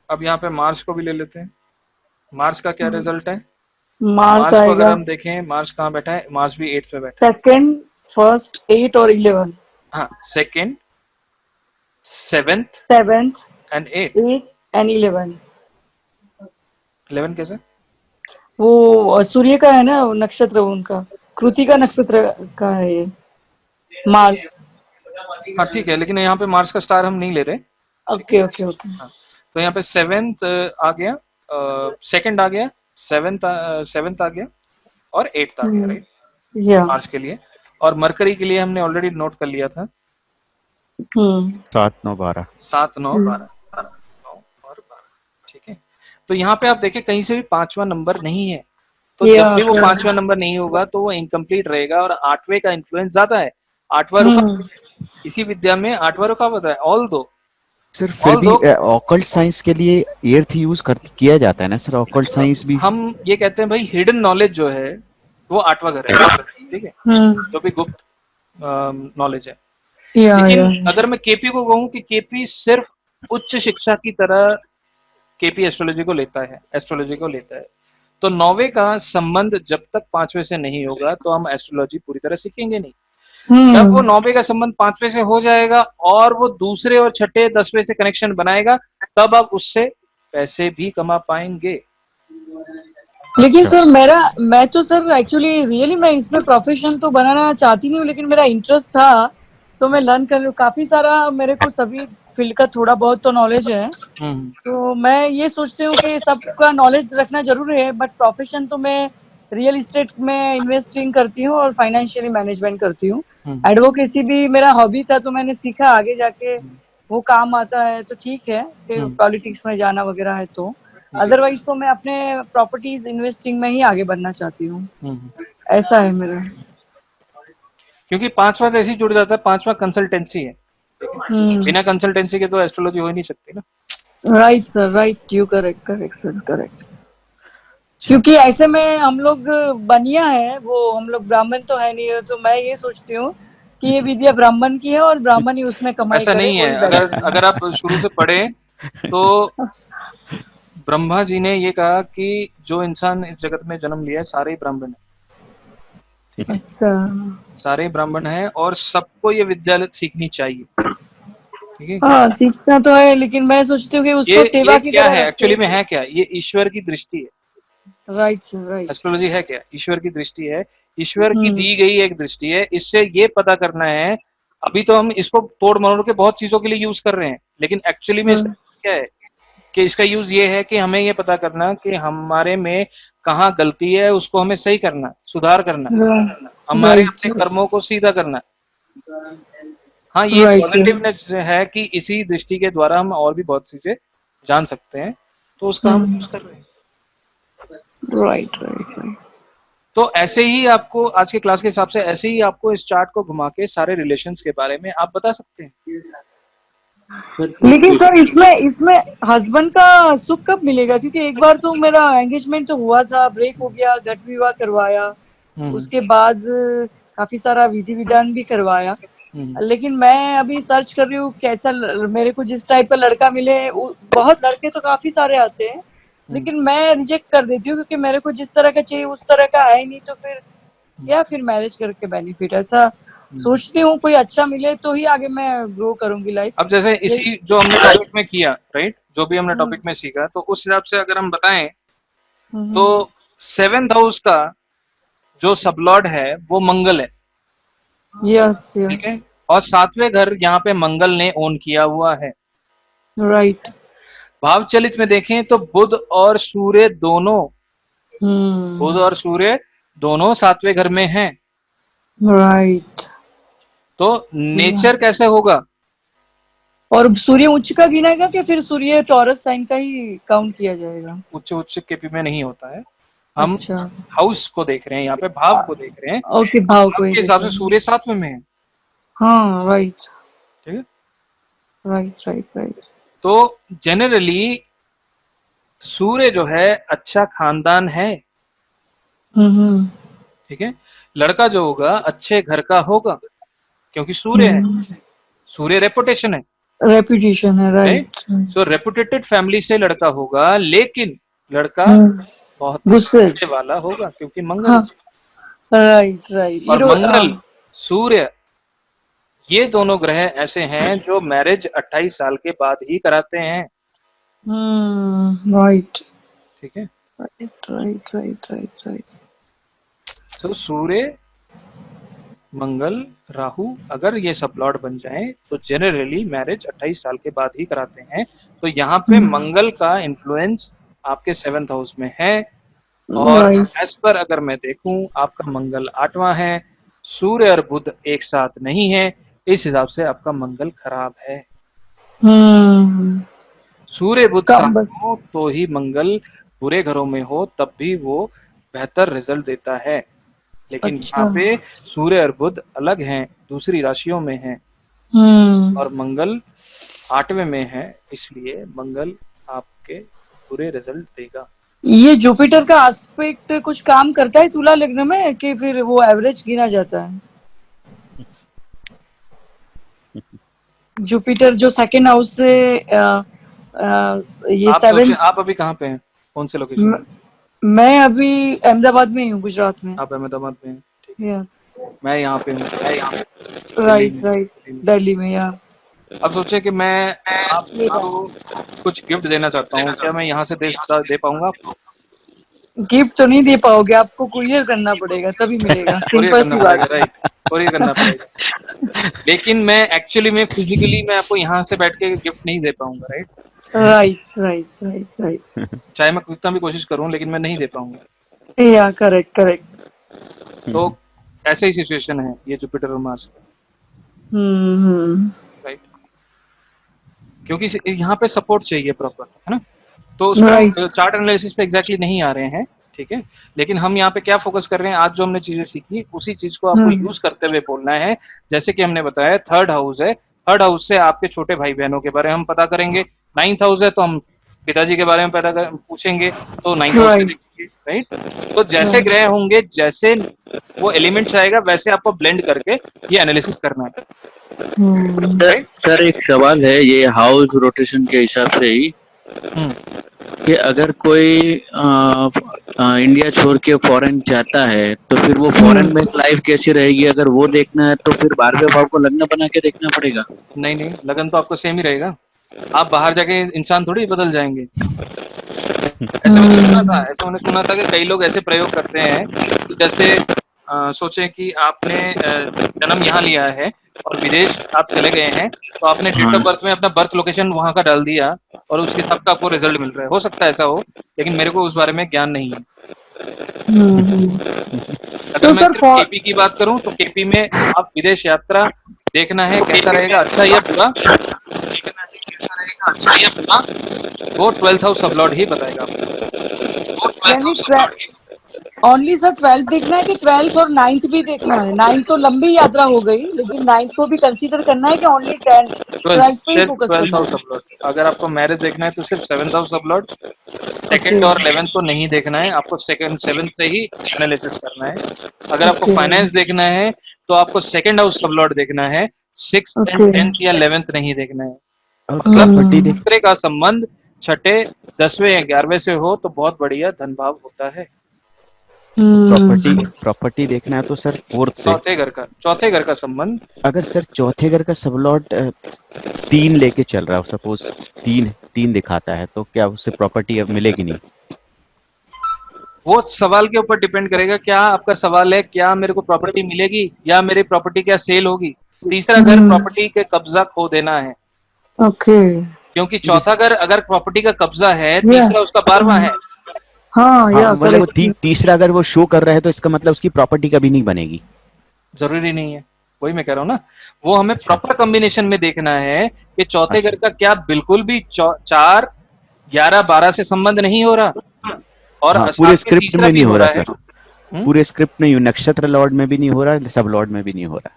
अब यहाँ पे मार्स को भी ले लेते हैं। मार्स का क्या रिजल्ट है? मार्स मार्स को अगर आएगा हम देखें, मार्स कहाँ बैठा है? मार्स भी 8 पे बैठा है। सेकंड, फर्स्ट, 8 और 11, हाँ, second, 7th 7th, and 8। 8 and 11। 11 कैसे? वो सूर्य का है ना नक्षत्र, उनका कृतिका नक्षत्र का है ये मार्स। हाँ ठीक है, लेकिन यहाँ पे मार्स का स्टार हम नहीं ले रहे। Okay okay okay. हाँ, तो यहाँ पे 7th आ गया, सेकंड आ गया, 7th आ गया और 8th आ गया, राइट? या मार्स के लिए। और मरकरी के लिए हमने ऑलरेडी नोट कर लिया था 7 9 12। 7 9 12, 9 और 12। ठीक है। तो यहाँ पे आप देखें कहीं से भी 5वां नंबर नहीं है, तो जब भी वो 5वां नंबर नहीं होगा तो वो इनकम्प्लीट रहेगा। और 8वें का इन्फ्लुएंस ज्यादा है, 8वां रुका। इसी विद्या में 8वां रुका होता है। ऑल दो सर फिर भी ऑकल्ट साइंस के लिए एर्थ यूज किया जाता है ना सर, ऑकल्ट साइंस भी। हम ये कहते हैं भाई हिडन नॉलेज जो है वो 8वां घर है, ठीक है, जो भी गुप्त नॉलेज है। लेकिन अगर मैं केपी को कहूँ कि केपी सिर्फ उच्च शिक्षा की तरह केपी एस्ट्रोलॉजी को लेता है, एस्ट्रोलॉजी को लेता है, तो 9वें का संबंध जब तक 5वें से नहीं होगा तो हम एस्ट्रोलॉजी पूरी तरह सीखेंगे नहीं। जब वो 9वें का संबंध 5वें से हो जाएगा और वो दूसरे और छठे 10वें से कनेक्शन बनाएगा, तब आप उससे पैसे भी कमा पाएंगे। लेकिन सर मैं तो सर एक्चुअली रियली मैं इसमें प्रोफेशन तो बनाना चाहती नहीं हूँ, लेकिन मेरा इंटरेस्ट था तो मैं लर्न कर रही हूँ काफी सारा। मेरे को सभी फील्ड का थोड़ा बहुत तो नॉलेज है, तो मैं ये सोचती हूँ कि सबका नॉलेज रखना जरूरी है। बट प्रोफेशन तो मैं रियल एस्टेट में इन्वेस्टिंग करती हूँ और फाइनेंशियली मैनेजमेंट करती हूँ। एडवोकेसी भी मेरा हॉबी था, तो मैंने सीखा, आगे जाके वो काम आता है तो ठीक है कि पॉलिटिक्स में जाना वगैरह है तो। अदरवाइज तो मैं अपने प्रॉपर्टीज इन्वेस्टिंग में ही आगे बढ़ना चाहती हूँ। ऐसा है मेरा। क्योंकि 5वां जैसे ही जुड़ जाता है, 5वां कंसल्टेंसी है। बिना कंसल्टेंसी के तो एस्ट्रोलॉजी हो ही नहीं सकती ना। Right sir, right, you correct correct sir, correct. क्योंकि ऐसे में हम लोग बनिया है, वो हम लोग ब्राह्मण तो है नहीं है, तो मैं ये सोचती हूँ कि ये विद्या ब्राह्मण की है और ब्राह्मण ही उसमें कमाई ऐसा करे। नहीं है। अगर आप शुरू से पढ़े तो ब्रह्मा जी ने ये कहा कि जो इंसान इस जगत में जन्म लिया है सारे ही ब्राह्मण है। अच्छा, सारे ब्राह्मण हैं और सबको ये विद्या सीखनी चाहिए। ठीक है। हाँ सीखना तो है, लेकिन मैं सोचती हूँ कि उसको सेवा की क्या तरह है एक्चुअली में, है क्या, ये ईश्वर की दृष्टि है। Right sir, right. एस्ट्रोलॉजी है क्या? ईश्वर की दृष्टि है, ईश्वर की दी गई एक दृष्टि है। इससे ये पता करना है, अभी तो हम इसको तोड़ मरोड़ के बहुत चीजों के लिए यूज कर रहे हैं, लेकिन एक्चुअली में इसका क्या है कि इसका यूज ये है कि हमें ये पता करना कि हमारे में कहाँ गलती है, उसको हमें सही करना, सुधार करना, हमारे अपने कर्मों को सीधा करना। हाँ, ये पॉजिटिवनेस है कि इसी दृष्टि के द्वारा हम और भी बहुत चीजें जान सकते हैं, तो उसका हम यूज कर रहे हैं। Right right right. तो ऐसे ही आपको आज के क्लास के हिसाब से ऐसे ही आपको इस चार्ट को घुमा के सारे रिलेशंस के बारे में आप बता सकते हैं। लेकिन सर इसमें हस्बैंड का सुख कब मिलेगा? क्योंकि एक बार तो मेरा एंगेजमेंट तो हुआ था, ब्रेक हो गया, घट विवाह करवाया, उसके बाद काफी सारा विधि विधान भी करवाया, लेकिन मैं अभी सर्च कर रही हूँ कैसा मेरे को जिस टाइप का लड़का मिले। बहुत लड़के तो काफी सारे आते हैं, लेकिन मैं रिजेक्ट कर देती हूँ क्योंकि मेरे को जिस तरह का चाहिए उस तरह का है नहीं, तो फिर या फिर मैरिज करके बेनिफिट। ऐसा सोचती हूँ कोई अच्छा मिले तो ही आगे मैं ग्रो करूंगी लाइफ। अब जैसे इसी जो हमने टॉपिक में किया, राइट, जो भी हमने टॉपिक में सीखा, तो उस हिसाब से अगर हम बताएं तो 7th हाउस का जो सबलॉर्ड है वो मंगल है। यस, ठीक है। और 7वें घर यहाँ पे मंगल ने ओन किया हुआ है। राइट। भाव चलित में देखें तो बुध और सूर्य दोनों 7वें घर में हैं। राइट। तो नेचर कैसे होगा? और सूर्य उच्च का गिनेगा कि फिर सूर्य टॉरस साइन का ही काउंट किया जाएगा? उच्च केपी में नहीं होता है, हम हाउस को देख रहे हैं, यहाँ पे भाव को देख रहे हैं। ओके, भाव को के हिसाब से सूर्य 7वें में है। हाँ, राइट। ठीक है। Right right right. तो जनरली सूर्य जो है अच्छा खानदान है, हम्म ठीक है। लड़का जो होगा अच्छे घर का होगा, क्योंकि सूर्य है, सूर्य रेपुटेशन है, रेपुटेशन है, राइट। राइट। सो रेपुटेटेड फैमिली से लड़का होगा, लेकिन लड़का बहुत ही गुस्से। गुस्से वाला होगा, क्योंकि मंगल हाँ, राइट राइट। और मंगल सूर्य, ये दोनों ग्रह ऐसे हैं जो मैरिज 28 साल के बाद ही कराते हैं, राइट ठीक है। Right right right right right. तो सूर्य, मंगल, राहु अगर ये सब लॉर्ड बन जाएं तो जनरली मैरिज 28 साल के बाद ही कराते हैं। तो यहाँ पे मंगल का इन्फ्लुएंस आपके 7th हाउस में है, और एज पर अगर मैं देखूं आपका मंगल 8वां है, सूर्य और बुध एक साथ नहीं है, इस हिसाब से आपका मंगल खराब है। सूर्य बुध साथ हो तो ही मंगल बुरे घरों में हो तब भी वो बेहतर रिजल्ट देता है, लेकिन यहाँ पे सूर्य और बुध अलग हैं, दूसरी राशियों में हैं, और मंगल 8वें में है, इसलिए मंगल आपके बुरे रिजल्ट देगा। ये जुपिटर का एस्पेक्ट कुछ काम करता है तुला लग्न में कि फिर वो एवरेज गिना जाता है? जुपिटर जो सेकंड हाउस से ये आप अभी कहाँ पे हैं, कौन से लोकेशन? मैं अभी अहमदाबाद में हूँ, गुजरात में। आप अहमदाबाद में हैं, ठीक है। या मैं यहाँ पे हूँ, राइट राइट, दिल्ली में। या अब सोचे कि मैं आपको कुछ गिफ्ट देना चाहता हूँ, क्या मैं यहाँ से दे पाऊंगा आपको? गिफ्ट तो नहीं दे पाओगे, आपको कुरियर करना पड़ेगा तभी मिलेगा। सिंपल सी बात है, राइट, कुरियर करना पड़ेगा। लेकिन मैं एक्चुअली में फिजिकली मैं आपको यहाँ से बैठ के गिफ्ट नहीं दे पाऊंगा, right right right right right. चाहे मैं कितना भी कोशिश करूँ, लेकिन मैं नहीं दे पाऊंगा। या करेक्ट करेक्ट। तो ऐसे ही सिचुएशन है ये जुपिटर और मार्स, राइट, क्योंकि यहाँ पे सपोर्ट चाहिए प्रॉपर, है ना। तो उसमें चार्ट एनालिसिस पे एग्जैक्टली नहीं आ रहे हैं, ठीक है, लेकिन हम यहाँ पे क्या फोकस कर रहे हैं, आज जो हमने चीजें सीखी उसी चीज को आपको यूज करते हुए बोलना है। जैसे कि हमने बताया 3rd हाउस है, 3rd हाउस से आपके छोटे भाई बहनों के बारे में हम पता करेंगे। 9th हाउस है तो हम पिताजी के बारे में पूछेंगे, तो 9th हाउस से देखेंगे, राइट। तो जैसे ग्रह होंगे, जैसे वो एलिमेंट्स आएगा, वैसे आपको ब्लेंड करके ये एनालिसिस करना है। सर एक सवाल है, ये हाउस रोटेशन के हिसाब से ही कि अगर कोई इंडिया छोड़ के फॉरेन जाता है तो फिर वो फॉरेन में लाइफ कैसी रहेगी, अगर वो देखना है तो फिर 12वें भाव को लग्न बना के देखना पड़ेगा? नहीं, लगन तो आपको सेम ही रहेगा। आप बाहर जाके इंसान थोड़ी बदल जाएंगे। ऐसे मैंने सुना था कि कई लोग ऐसे प्रयोग करते हैं कि जैसे सोचे कि आपने जन्म यहाँ लिया है और विदेश आप चले गए हैं, तो आपने डेट ऑफ बर्थ में अपना बर्थ लोकेशन वहाँ का डाल दिया और उसके हिसाब का आपको रिजल्ट मिल रहा है। हो सकता है ऐसा हो, लेकिन मेरे को उस बारे में ज्ञान नहीं है। अगर मैं सिर्फ केपी की बात करूं तो केपी में आप विदेश यात्रा देखना है कैसा रहेगा, अच्छा या बुरा, वो 12th हाउस सब लॉर्ड ही बताएगा आपको। ओनली सर 12th देखना है कि 12th और 9th भी देखना है? 9th तो लंबी यात्रा हो गई, लेकिन 9th को भी कंसीडर करना है कि ओनली 12th पे ही फोकस करना है? अगर आपको मैरिज देखना है तो सिर्फ 7th हाउस सब लॉर्ड, 2nd और 11th को नहीं देखना है, आपको 2nd 7th से ही एनालिसिस करना है। अगर आपको फाइनेंस देखना है तो आपको 2nd हाउस सब लॉर्ड देखना है, 6th एंड 10th या 11th नहीं देखना है। मतलब दूसरे का संबंध 6ठे 10वें या 11वें से हो तो बहुत बढ़िया धन भाव होता है। प्रॉपर्टी देखना है तो सर 4th से, चौथे घर का संबंध। अगर सर चौथे घर का सब लॉर्ड 3 लेके चल रहा है, सपोज 3 दिखाता है, तो क्या उससे प्रॉपर्टी अब मिलेगी नहीं? वो सवाल के ऊपर डिपेंड करेगा। क्या आपका सवाल है क्या मेरे को प्रॉपर्टी मिलेगी या मेरी प्रॉपर्टी क्या सेल होगी? तीसरा घर प्रॉपर्टी के कब्जा खो देना है। ओके, क्योंकि चौथा घर अगर प्रॉपर्टी का कब्जा है, तीसरा उसका 12वां है। मतलब वो तीसरा अगर वो शो कर रहा है तो इसका मतलब उसकी प्रॉपर्टी कभी नहीं बनेगी? जरूरी नहीं है, वही मैं कह रहा हूँ ना। वो हमें प्रॉपर कॉम्बिनेशन में देखना है कि चौथे घर का क्या बिल्कुल भी 4, 11, 12 से संबंध नहीं हो रहा, और पूरे स्क्रिप्ट में नहीं हो रहा सर, पूरे स्क्रिप्ट में, नक्षत्र लॉर्ड में भी नहीं हो रहा, सब लॉर्ड में भी नहीं हो रहा।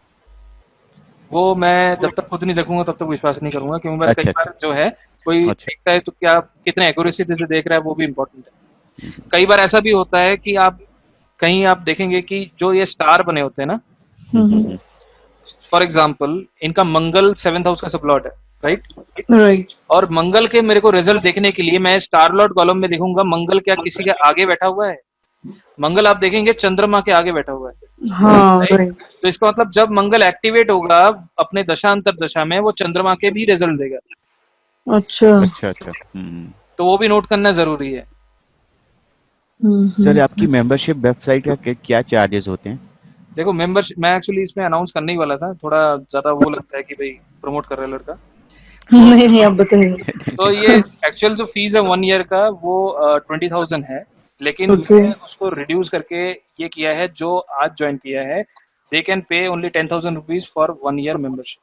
वो मैं जब तक खुद नहीं देखूंगा तब तक विश्वास नहीं करूंगा, क्योंकि कई अच्छा बार जो है कोई अच्छा देखता है तो क्या कितने एक्यूरेसी से देख रहा है वो भी इम्पोर्टेंट है। कई बार ऐसा भी होता है कि आप कहीं आप देखेंगे कि जो ये स्टार बने होते हैं ना, फॉर एग्जाम्पल इनका मंगल 7th हाउस का सबलॉट है, राइट। राइट। और मंगल के मेरे को रिजल्ट देखने के लिए मैं स्टार लॉर्ड कॉलम में देखूंगा मंगल क्या किसी के आगे बैठा हुआ है। मंगल आप देखेंगे चंद्रमा के आगे बैठा हुआ है, हाँ राइट। राइट। तो इसका मतलब जब मंगल एक्टिवेट होगा अपने दशा अंतर दशा में, वो चंद्रमा के भी रिजल्ट देगा। अच्छा। अच्छा अच्छा। तो वो भी नोट करना जरूरी है। सर आपकी मेंबरशिप वेबसाइट का क्या चार्जेस होते हैं? देखो मेंबरशिप मैं एक्चुअली इसमें अनाउंस करने ही वाला था, थोड़ा ज्यादा वो लगता है कि भाई प्रमोट कर रहा है लड़का। नहीं नहीं, आप बताइए। तो ये एक्चुअल जो फीस है 1 ईयर का वो 20,000 है, लेकिन ओके। मैंने उसको रिड्यूस करके ये किया है, जो आज ज्वाइन किया है they can pay only 10,000 rupees for 1 year membership.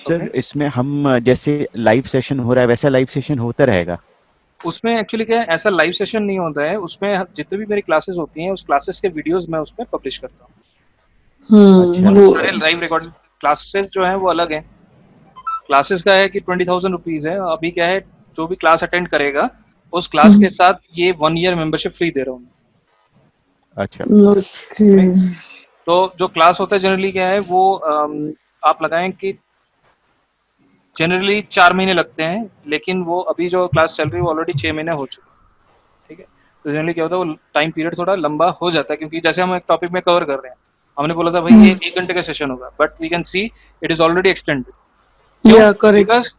Sir इसमें हम जैसे लाइव सेशन हो रहा है वैसा लाइव सेशन होता रहेगा? उसमें एक्चुअली क्या है, ऐसा लाइव सेशन नहीं होता है, उसमें जितने भी मेरी क्लासेस होती हैं उस क्लासेस के वीडियोस मैं उसमें पब्लिश करता हूँ। अच्छा और सारे लाइव रिकॉर्ड क्लासेस जो है वो अलग है। क्लासेस का है कि 20,000 रुपीज है। अभी क्या है, जो भी क्लास अटेंड करेगा उस क्लास के साथ ये 1 ईयर मेंबरशिप फ्री दे रहा हूँ। अच्छा ओके। तो जो क्लास होता है जनरली क्या है वो आप लगाएं कि जनरली 4 महीने लगते हैं, लेकिन वो अभी जो क्लास चल रही है वो ऑलरेडी 6 महीने हो चुके हैं, ठीक है। तो जनरली क्या होता है वो टाइम पीरियड थोड़ा लंबा हो जाता है, क्योंकि जैसे हम एक टॉपिक में कवर कर रहे हैं, हमने बोला था भाई ये 1 घंटे का सेशन होगा, but we can see it is already extended. क्यों? Yeah correct. बिकॉज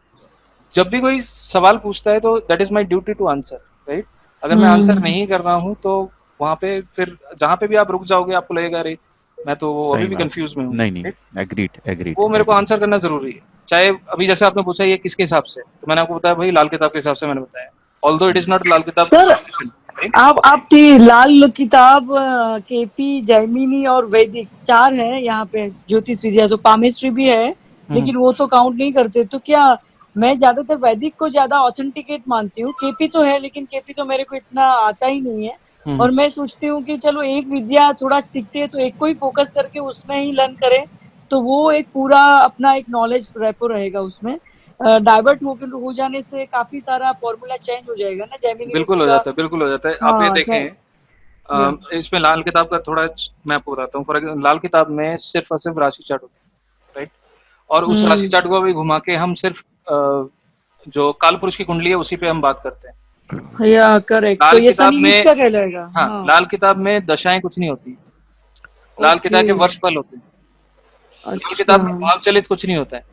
जब भी कोई सवाल पूछता है तो that is my duty to answer, right. अगर मैं आंसर नहीं कर रहा हूँ तो वहां पे फिर जहां पे भी आप रुक जाओगे आपको लगेगा अरे मैं तो अभी सही भी बात। कंफ्यूज में हूँ, नहीं नहीं, right? Agreed agreed. वो मेरे को आंसर करना जरूरी है। चाहे अभी जैसे आपने पूछा ये किसके हिसाब से, तो मैंने आपको बताया भाई लाल किताब के हिसाब से मैंने बताया, ऑल्दो इट इज नॉट लाल किताब। सर आपकी लाल किताब केपी, जैमिनी और वैदिक 4 है यहाँ पे ज्योतिष विद्या, तो पामिस्ट्री भी है लेकिन वो तो काउंट नहीं करते। तो क्या मैं ज्यादातर वैदिक को ज्यादा ऑथेंटिकेट मानती हूँ। केपी तो है लेकिन केपी तो मेरे को इतना आता ही नहीं है, और मैं सोचती हूँ कि चलो एक विद्या थोड़ा सीखते हैं तो एक को ही फोकस करके उसमें ही लर्न करें, तो वो एक पूरा अपना एक नॉलेज रेपो रहेगा उसमें। डाइवर्ट हो जाने से काफी सारा फॉर्मूला चेंज हो जाएगा ना। जैमिनी में बिल्कुल हो सीधा जाता है, बिल्कुल हो जाता है। आप ये हाँ देखें इसमें लाल किताब का थोड़ा मैं आपको बताता हूँ। फॉर एग्जाम्पल लाल किताब में सिर्फ और सिर्फ राशि चार्ट होता है, राइट। और उस राशि चार्ट को भी घुमा के हम सिर्फ जो काल पुरुष की कुंडली है उसी पे हम बात करते हैं। या करेक्ट। तो लाल ये किताब शनि में का कहलाएगा। हाँ, लाल किताब में दशाएं कुछ नहीं होती, लाल किताब के वर्ष फल होते हैं। लाल किताब में भाव चलित कुछ नहीं होता है।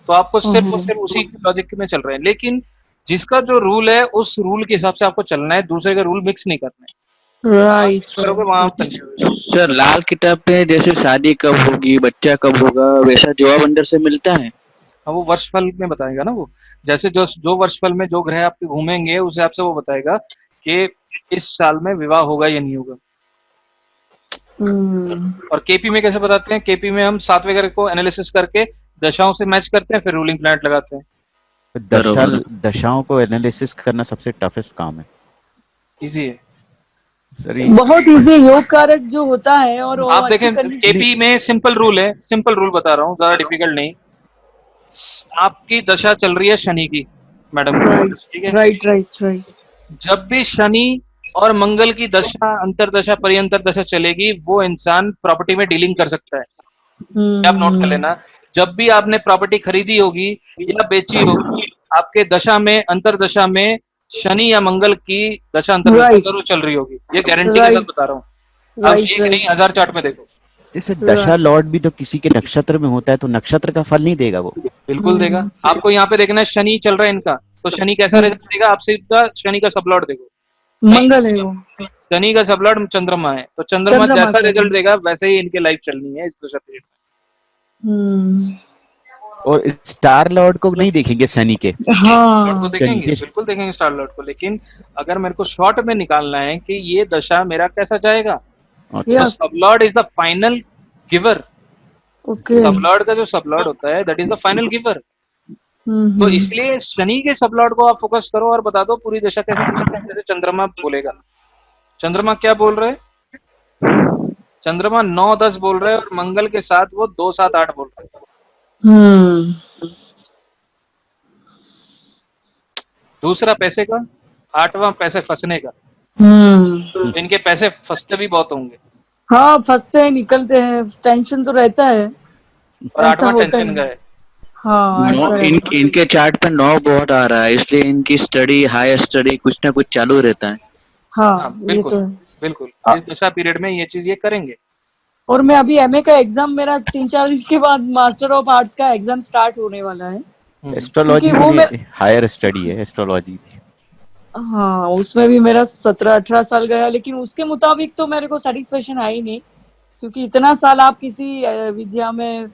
तो आपको सिर्फ और सिर्फ उसी लॉजिक में चल रहे हैं, लेकिन जिसका जो रूल है उस रूल के हिसाब से आपको चलना है, दूसरे का रूल मिक्स नहीं करना है। राइट। करोगे वहां आप confuse सर लाल किताब पे जैसे शादी कब होगी, बच्चा कब होगा, वैसा जवाब अंदर से मिलता है? हाँ, वो वर्षफल में बताएगा ना। वो जैसे जो वर्षफल में जो ग्रह आपके घूमेंगे उस हिसाब से वो बताएगा कि इस साल में विवाह होगा या नहीं होगा। और केपी में कैसे बताते हैं, केपी में हम 7वें ग्रह को एनालिसिस करके दशाओं से मैच करते हैं, फिर रूलिंग प्लैनेट लगाते हैं। दशाओं को एनालिसिस करना सबसे टफेस्ट काम है। इजी है सर बहुत इजी। योग कारक जो होता है और आप देखें केपी में सिंपल रूल है, सिंपल रूल बता रहा हूँ, ज्यादा डिफिकल्ट नहीं। आपकी दशा चल रही है शनि की मैडम, ठीक है। Right right right. जब भी शनि और मंगल की दशा अंतरदशा परिअंतर दशा चलेगी वो इंसान प्रॉपर्टी में डीलिंग कर सकता है। आप नोट कर लेना, जब भी आपने प्रॉपर्टी खरीदी होगी या बेची होगी, आपके दशा में अंतरदशा में शनि या मंगल की दशा अंतरदशा जरूर चल रही होगी। ये गारंटी के साथ बता रहा हूँ। आप एक नहीं 1000 चार्ट में देखो। इसे दशा लॉर्ड भी तो किसी के नक्षत्र में होता है, तो नक्षत्र का फल नहीं देगा वो? बिल्कुल देगा। आपको यहाँ पे देखना है शनि चल रहा है इनका, तो शनि कैसा रिजल्ट देगा आप सीधा शनि का सबलॉर्ड देखो, मंगल है वो। शनि का सबलॉर्ड चंद्रमा है, तो चंद्रमा जैसा रिजल्ट देगा वैसे ही इनके लाइफ चलनी है इस दशा पीरियड में। और स्टार लॉर्ड को नहीं देखेंगे शनि के? हाँ को देखेंगे, बिल्कुल देखेंगे स्टार लॉर्ड को, लेकिन अगर मेरे को शॉर्ट में निकालना है कि ये दशा मेरा कैसा जाएगा, तो sublord is the final giver. Sublord का जो सबलॉर्ड होता है that is the final giver. तो इसलिए शनि के सबलॉर्ड को आप फोकस करो और बता दो पूरी दशा कैसे। जैसे चंद्रमा बोलेगा, चंद्रमा क्या बोल रहे हैं, चंद्रमा 9-10 बोल रहा है और मंगल के साथ वो 2-7-8 बोल रहा है। दूसरा पैसे का, 8वां पैसे फंसने का। तो इनके पैसे फंसते भी बहुत होंगे हाँ, फंसते हैं, निकलते हैं, टेंशन तो रहता है। और ऐसा 8वां होता टेंशन है। का है। हाँ, ऐसा रहता है। इनके चार्ट पे 9 बहुत आ रहा है, इसलिए इनकी स्टडी, हाई स्टडी कुछ ना कुछ चालू रहता है। हाँ, हाँ ये बिल्कुल तो है। बिल्कुल, इस दशा पीरियड में ये चीज ये करेंगे। और मैं अभी एमए का एग्जाम, मेरा 3-4 दिन के बाद मास्टर ऑफ आर्ट्स का एग्जाम स्टार्ट होने वाला है। एस्ट्रोलॉजी क्योंकि वो मैं में हायर स्टडी है एस्ट्रोलॉजी भी। हाँ, उसमें भी मेरा 17-18 साल गया, लेकिन उसके मुताबिक तो मेरे को सेटिस्फेक्शन है ही नहीं, क्योंकि इतना साल आप किसी विद्या में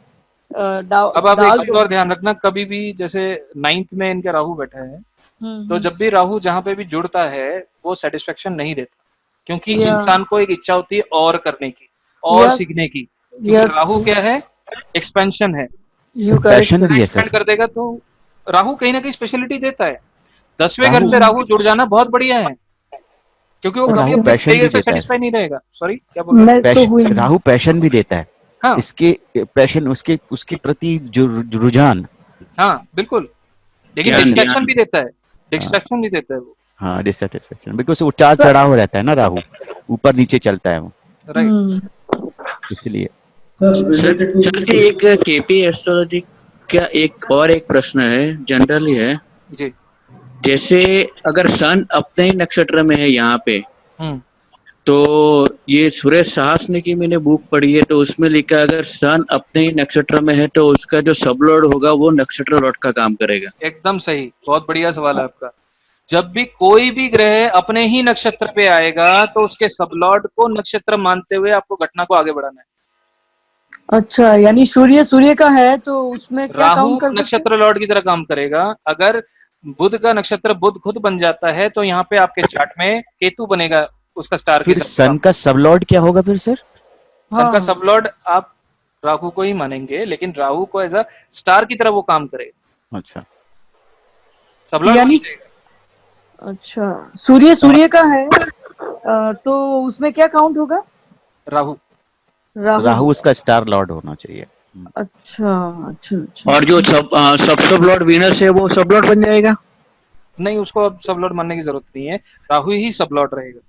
अब आप एक डाल चीज दो। और ध्यान रखना, कभी भी जैसे 9th में इनके राहु बैठा है, तो जब भी राहु जहाँ पे भी जुड़ता है वो सेटिस्फेक्शन नहीं देता, क्योंकि इंसान को एक इच्छा होती है और करने की और सीखने की, क्योंकि राहु क्या है, एक्सपेंशन है, पैशन भी है एक्सपेंड सर। कर देगा। तो राहु कहीं ना कहीं स्पेशलिटी देता है। 10वें घर से राहु जुड़ जाना बहुत बढ़िया है, क्योंकि वो कभी राहु अपने पैशन भी करियर से देता है। सेटिस्फाई नहीं रहेगा। सॉरी क्या बोल रहे हैं? राहु पैशन भी देता है। हाँ इसके पैशन, उसके प्रति जो रुझान। हाँ बिल्कुल, लेकिन डिस्ट्रैक्शन भी देता है, डिस्ट्रैक्शन भी देता है वो। हाँ, डिससेटिस्फेक्शन, बिकॉज उतार चढ़ाव रहता है ना, राहु ऊपर नीचे चलता है वो, राइट। इसलिए। सर एक केपी एस्ट्रोलॉजी का एक प्रश्न है, जनरली है जी। जैसे अगर सन अपने ही नक्षत्र में है यहाँ पे, तो ये सुरेश साहस ने की मैंने बुक पढ़ी है, तो उसमें लिखा है अगर सन अपने ही नक्षत्र में है तो उसका जो सबलॉर्ड होगा वो नक्षत्र लॉर्ड का काम करेगा। एकदम सही, बहुत बढ़िया सवाल है आपका। जब भी कोई भी ग्रह अपने ही नक्षत्र पे आएगा तो उसके सबलॉर्ड को नक्षत्र मानते हुए आपको घटना को आगे बढ़ाना है। अच्छा, यानी सूर्य का है तो उसमें क्या राहु काउंट कर नक्षत्र लॉर्ड की तरह काम करेगा। अगर बुध का नक्षत्र बुध खुद बन जाता है तो यहाँ पे आपके चार्ट में केतु बनेगा उसका स्टार फिर की तरह। सन का सबलॉर्ड क्या होगा फिर सर? सन का सबलॉर्ड आप राहु को ही मानेंगे, लेकिन राहु को एज अ स्टार की तरह वो काम करेगा। अच्छा, सबलॉर्ड यानी अच्छा, सूर्य का है तो उसमें क्या काउंट होगा? राहु राहु उसका स्टार लॉर्ड होना चाहिए। अच्छा अच्छा अच्छा। और जो सब लॉर्ड वीनस है वो सब लॉर्ड बन जाएगा? नहीं, उसको अब सब लॉर्ड मानने की जरूरत नहीं है, राहु ही सब लॉर्ड रहेगा।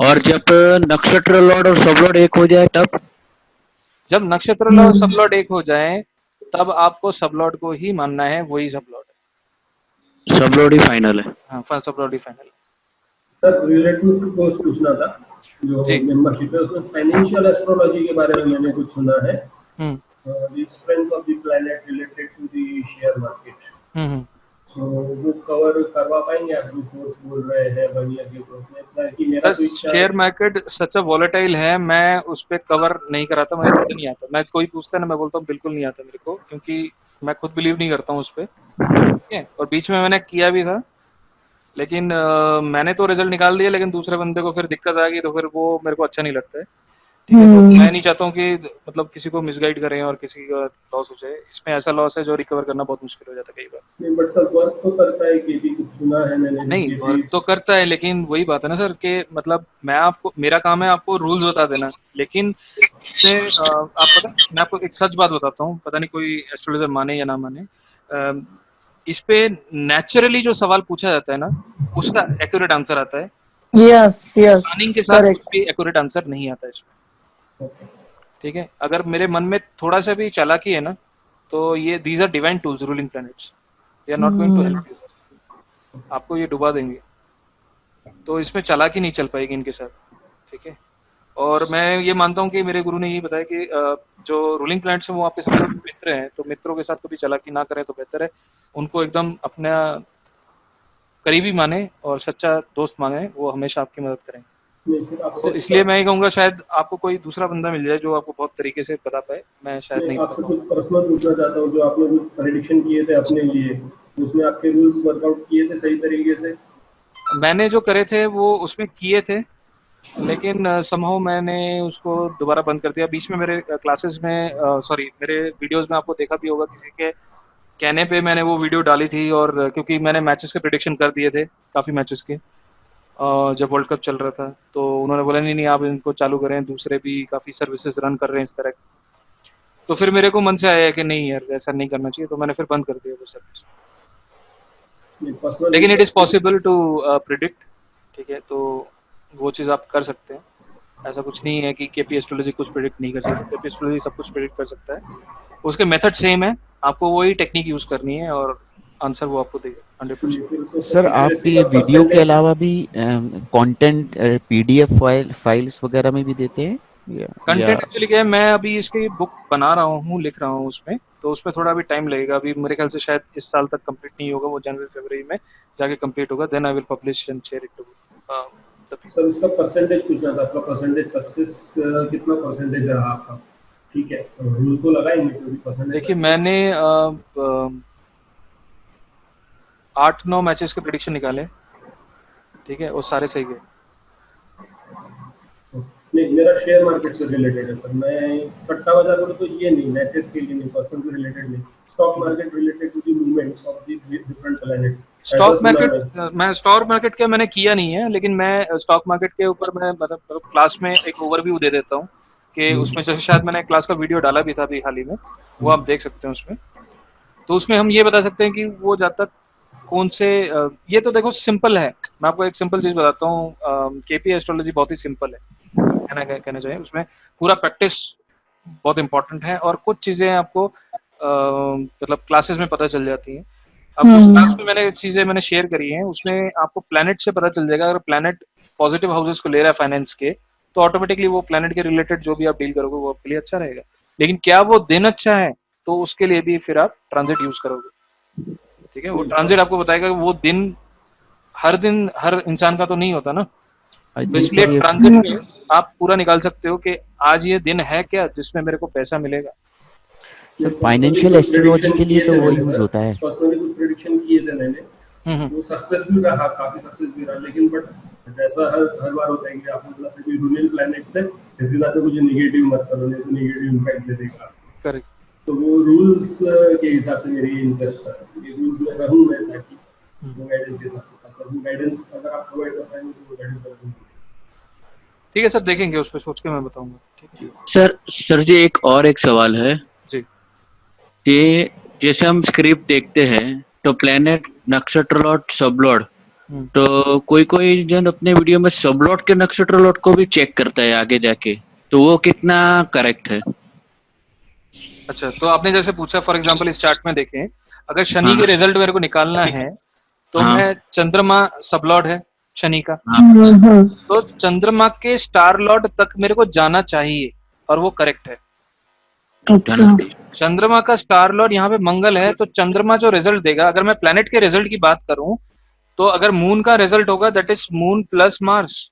और जब नक्षत्र लॉर्ड और सब लॉर्ड एक हो जाए तब? जब नक्षत्र लॉर्ड सब लॉर्ड एक हो जाए तब आपको सब लॉर्ड को ही मानना है, वही सब लॉर्ड है। सब लॉर्ड ही फाइनल है। हाँ, सब लॉर्ड ही फाइनल है। सर रिलेटिव टू कोर्स पूछना था, जो मेंबरशिप है उसमें फाइनेंशियल एस्ट्रोलॉजी के बारे में मैंने कुछ सुना है, the strength of the planet related to the share market. So वो कवर करवा पाएंगे आप जो कोर्स बोल रहे हैं 1 ईयर के कोर्स में? इतना कि मेरा तो इच्छा, शेयर मार्केट सच अ वॉलेटाइल है, मैं उस पे कवर नहीं कराता, मुझे खुद नहीं आता। मैं कोई पूछता है ना, मैं बोलता हूँ बिल्कुल नहीं आता मेरे को, क्योंकि मैं खुद बिलीव नहीं करता हूँ उस पे। ठीक है, और बीच में मैंने किया भी था, लेकिन मैंने तो रिजल्ट निकाल दिया, लेकिन दूसरे बंदे को फिर दिक्कत आ गई, तो फिर वो मेरे को अच्छा नहीं लगता है। ठीक है, तो मैं नहीं चाहता हूँ कि मतलब किसी को मिसगाइड करें और किसी का लॉस हो जाए। इसमें ऐसा लॉस है जो रिकवर करना बहुत मुश्किल हो जाता है कई बार। नहीं, बट सर वर्क तो करता है, कि भी कुछ सुना है मैंने। नहीं, वर्क तो करता है, लेकिन वही बात है ना सर कि मतलब मैं आपको, मेरा काम है आपको रूल्स बता देना, लेकिन इससे आप पता, मैं आपको एक सच बात बताता हूँ, पता नहीं कोई एस्ट्रोलॉजर माने या ना माने, इस पे नेचुरली जो सवाल पूछा जाता है ना उसका एक्यूरेट आंसर आता है। यस यस, प्लानिंग के साथ कुछ भी एक्यूरेट आंसर नहीं आता इसमें। ठीक है, अगर मेरे मन में थोड़ा सा भी चालाकी है ना, तो ये these are divine tools, ruling planets, they are not going to help you, आपको ये डुबा देंगे। तो इसमें चालाकी नहीं चल पाएगी इनके साथ। ठीक है, और मैं ये मानता हूँ कि मेरे गुरु ने ये बताया कि जो रूलिंग प्लैनेट्स हैं वो आपके सबसे मित्र हैं, तो मित्रों के साथ कभी चालाकी ना करें तो बेहतर है। उनको एकदम अपना करीबी माने और सच्चा दोस्त माने, वो हमेशा आपकी मदद करेंगे। तो इसलिए मैं ये कहूँगा शायद आपको कोई दूसरा बंदा मिल जाए जो आपको बहुत तरीके से बता पाए। मैं शायद नहीं आपसे कुछ पर्सनल पूछना चाहता हूँ, जो आपने कुछ प्रेडिक्शन किए थे अपने लिए, उसमें आपके रूल्स वर्कआउट किए थे सही तरीके से? मैंने जो करे थे वो उसमें किए थे, लेकिन समहाउ मैंने उसको दोबारा बंद कर दिया। बीच में मेरे क्लासेस में सॉरी मेरे वीडियोस में आपको देखा भी होगा, किसी के कहने पे मैंने वो वीडियो डाली थी, और क्योंकि मैंने मैचेस के प्रेडिक्शन कर दिए थे काफ़ी मैचेस के, जब वर्ल्ड कप चल रहा था, तो उन्होंने बोला नहीं आप इनको चालू करें, दूसरे भी काफ़ी सर्विसेज रन कर रहे हैं इस तरह की। तो फिर मेरे को मन से आया कि नहीं यार ऐसा नहीं करना चाहिए, तो मैंने फिर बंद कर दिया वो सर्विस। लेकिन it is possible to predict, ठीक है, तो वो चीज़ आप कर सकते हैं। ऐसा कुछ नहीं है कि केपी एस्ट्रोलॉजी कुछ प्रिडिक्ट नहीं कर सकता, केपी एस्ट्रोलॉजी सब कुछ प्रिडिक्ट कर सकता है। उसके मेथड सेम है, आपको वही टेक्निक यूज करनी है और आंसर वो आपको देगा 100%। सर आप ये वीडियो के अलावा भी कंटेंट पीडीएफ फाइल्स वगैरह में भी देते हैं? कंटेंट एक्चुअली क्या है, मैं अभी इसकी बुक बना रहा हूँ, लिख रहा हूँ उसमें, तो उसमें थोड़ा अभी टाइम लगेगा। अभी मेरे ख्याल से शायद इस साल तक कंप्लीट नहीं होगा, वो जनवरी फरवरी में जाके कंप्लीट होगा, then I will publish and share it to sir. इसका परसेंटेज पूछना था, आपका परसेंटेज सक्सेस कितना परसेंटेज रहा आपका? ठीक है, रूल तो लगाएंगे क्योंकि परसेंटेज। देखिए मैंने 8-9 मैचेस के प्रेडिक्शन निकाले, ठीक है, और सारे सही गए। नहीं, मेरा शेयर मार्केट से रिलेटेड है सर। मैं सट्टा बाजार में तो ये नहीं, मैचेस के लिए नहीं, पर्सन से रिलेटेड नहीं, stock market related to the movements of the different planets. Stock market, मैं स्टॉक मार्केट के मैंने किया नहीं है, लेकिन मैं स्टॉक मार्केट के ऊपर मैं मतलब क्लास में एक ओवरव्यू दे देता हूँ कि उसमें जैसे शायद मैंने क्लास का वीडियो डाला भी था अभी हाल ही में, वो आप देख सकते हैं उसमें। तो उसमें हम ये बता सकते हैं कि वो ज़्यादा कौन से ये तो देखो सिंपल है, मैं आपको एक सिंपल चीज़ बताता हूँ। केपी एस्ट्रोलॉजी बहुत ही सिंपल है, कहना चाहिए। उसमें पूरा प्रैक्टिस बहुत इंपॉर्टेंट है, और कुछ चीज़ें आपको मतलब क्लासेस में पता चल जाती हैं। अब उस क्लास में मैंने चीज़ें मैंने शेयर करी हैं, उसमें आपको प्लैनेट से पता चल जाएगा। अगर प्लैनेट पॉजिटिव हाउसेस को ले रहा है फाइनेंस के, तो ऑटोमेटिकली वो प्लैनेट के रिलेटेड जो भी आप डील करोगे वो आपके लिए अच्छा रहेगा। लेकिन क्या वो दिन अच्छा है, तो उसके लिए भी फिर आप ट्रांजिट यूज करोगे, ठीक है। वो ट्रांजिट आपको बताएगा वो दिन हर इंसान का तो नहीं होता ना, तो इसलिए ट्रांजिट में आप पूरा निकाल सकते हो कि आज ये दिन है क्या जिसमें मेरे को पैसा मिलेगा। सर फाइनेंशियल एस्ट्रोलॉजी के लिए तो वो यूज होता है। पर्सनली कुछ प्रेडिक्शन किए थे मैंने, वो सक्सेस भी रहा, काफी सक्सेस भी रहा, लेकिन बट जैसा हर बार होता है कि आपने बोला था कि रूलिंग प्लैनेट्स है, इसके साथ कुछ नेगेटिव मत करो, नहीं तो नेगेटिव इम्पैक्ट दे देगा। करेक्ट। तो वो रूल्स के हिसाब से मेरी इंटरेस्ट था, ये रूल्स में रहूं मैं, ताकि वो गाइडेंस के हिसाब से सर वो गाइडेंस अगर आप प्रोवाइड कर पाएंगे तो वो गाइडेंस करूंगा। ठीक है सर, देखेंगे उस पर, सोच के मैं बताऊंगा। ठीक है सर जी, एक सवाल है जी कि जैसे हम स्क्रिप्ट देखते हैं तो प्लेनेट, नक्षत्र लॉर्ड, सब लॉर्ड, तो कोई जन अपने वीडियो में सब लॉर्ड के नक्षत्र लॉर्ड को भी चेक करता है आगे जाके, तो वो कितना करेक्ट है? अच्छा, तो आपने जैसे पूछा फॉर एग्जांपल इस चार्ट में देखें, अगर शनि के रिजल्ट मेरे को निकालना है तो मैं चंद्रमा सब लॉर्ड है शनि का, तो चंद्रमा के स्टार लॉर्ड तक मेरे को जाना चाहिए और वो करेक्ट है। चंद्रमा का स्टार लॉर्ड यहाँ पे मंगल है, तो चंद्रमा जो रिजल्ट देगा, अगर मैं प्लैनेट के रिजल्ट की बात करूं तो अगर मून का रिजल्ट होगा that is moon plus Mars.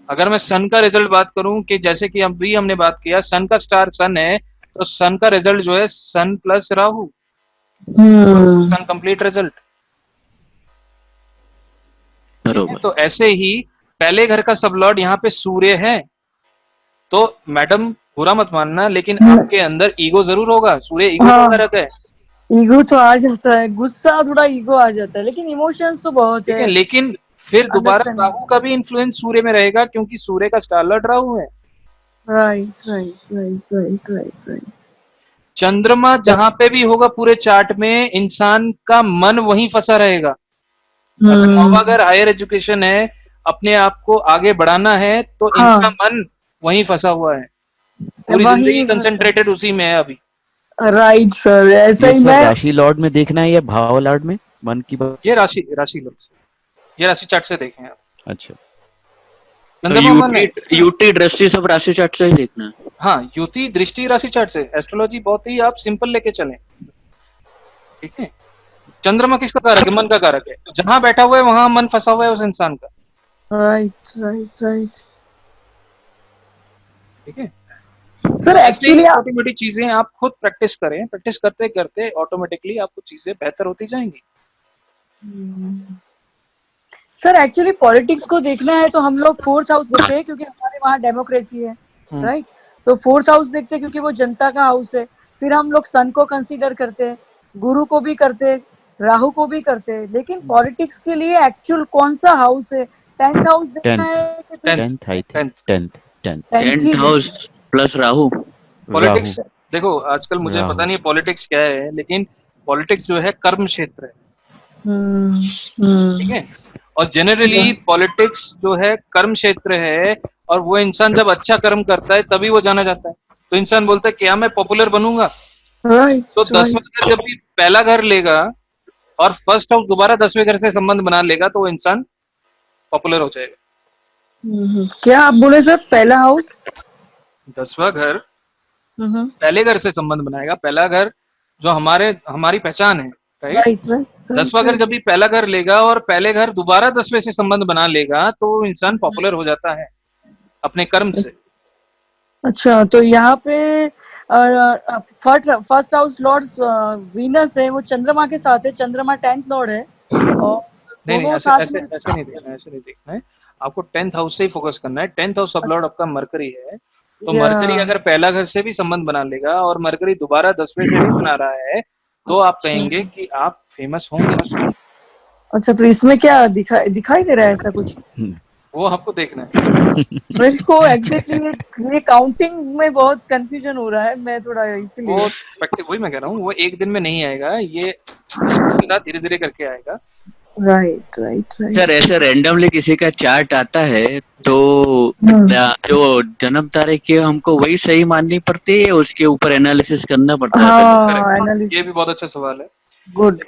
अगर मैं सन का रिजल्ट बात करूं कि जैसे कि अभी हमने बात किया सन का स्टार सन है, तो सन का रिजल्ट जो है सन प्लस राहु, सन कंप्लीट रिजल्ट। तो ऐसे ही पहले घर का सब लॉर्ड यहाँ पे सूर्य है, तो मैडम बुरा मत मानना, लेकिन आपके अंदर ईगो जरूर होगा। सूर्य ईगो का कारक है, ईगो तो आ जाता है, गुस्सा थोड़ा ईगो आ जाता है, लेकिन इमोशंस तो बहुत है। लेकिन फिर दोबारा राहु का भी इन्फ्लुएंस सूर्य में रहेगा, क्योंकि सूर्य का स्टार लॉर्ड राहु है। राइट। चंद्रमा जहां पे भी होगा पूरे चार्ट में, इंसान का मन वहीं फंसा रहेगा। अगर हायर एजुकेशन है, अपने आप को आगे बढ़ाना है, तो इनका मन वहीं फंसा हुआ है, पूरी जिंदगी कंसंट्रेटेड उसी में है अभी। राइट सर, ऐसा ही मैं राशि लॉर्ड में देखना है या भाव लॉर्ड में मन की बात? ये राशि लॉर्ड, ये राशि चार्ट से देखें आप। अच्छा, तो यूटी दृष्टि सब राशि चार्ट से ही देखना है? हाँ, युति दृष्टि राशि चार्ट से। एस्ट्रोलॉजी बहुत ही आप सिंपल लेके चलें, ठीक है। चंद्रमा किसका कारक है? मन का कारक है, तो जहां बैठा हुआ है वहां मन फंसा हुआ है उस इंसान का। राइट ठीक है सर। एक्चुअली छोटी मोटी चीजें आप खुद प्रैक्टिस करें, प्रैक्टिस करते करते ऑटोमेटिकली आपको चीजें बेहतर होती जाएंगी। सर एक्चुअली पॉलिटिक्स को देखना है तो हम लोग 4th हाउस देखते हैं, क्योंकि हमारे वहाँ डेमोक्रेसी है, राइट। तो 4th हाउस देखते हैं क्योंकि वो जनता का हाउस है। फिर हम लोग सन को कंसीडर करते हैं, गुरु को भी करते हैं, राहु को भी करते हैं, लेकिन पॉलिटिक्स के लिए एक्चुअल कौन सा हाउस है? 10th हाउस देखना है कि फिर 10th I think 10th 10th house plus Rahu. Politics देखो आजकल मुझे राहु। पता नहीं पॉलिटिक्स क्या है, लेकिन पॉलिटिक्स जो है कर्म क्षेत्र है, ठीक है। और जनरली पॉलिटिक्स जो है कर्म क्षेत्र है, और वो इंसान जब अच्छा कर्म करता है तभी वो जाना जाता है। तो इंसान बोलता है क्या मैं पॉपुलर बनूंगा, तो 10वां घर जब भी पहला घर लेगा और फर्स्ट हाउस दोबारा 10वें घर से संबंध बना लेगा तो वो इंसान पॉपुलर हो जाएगा। क्या आप बोले सर? पहला हाउस 10वां घर पहले घर से संबंध बनाएगा। पहला घर जो हमारी पहचान है, राइट। 10वां घर जब भी पहला घर लेगा और पहले घर दोबारा 10वें से संबंध बना लेगा तो वो इंसान पॉपुलर हो जाता है अपने कर्म से। अच्छा, तो यहाँ पे फर्स्ट हाउस लॉर्ड वीनस है, वो चंद्रमा के साथ है, चंद्रमा 10th लॉर्ड है। और नहीं ऐसे नहीं देखना है आपको। 10th हाउस से ही फोकस करना है। 10th हाउस सब लॉर्ड आपका मरकरी है, तो मरकरी अगर पहला घर से भी संबंध बना लेगा और मरकरी दोबारा 10वें से भी बना रहा है तो आप कहेंगे कि आप फेमस होंगे। अच्छा, तो इसमें क्या दिखाई दे रहा है ऐसा कुछ? वो आपको देखना है। मेरे को एग्जैक्टली ये काउंटिंग में बहुत कंफ्यूजन हो रहा है, मैं थोड़ा इसीलिए वही मैं कह रहा हूँ, वो एक दिन में नहीं आएगा, ये धीरे धीरे करके आएगा। राइट। सर ऐसे रैंडमली किसी का चार्ट आता है तो जो जन्म तारीख है हमको वही सही माननी पड़ती है, उसके ऊपर एनालिसिस करना पड़ता है? ये भी बहुत अच्छा सवाल है। गुड।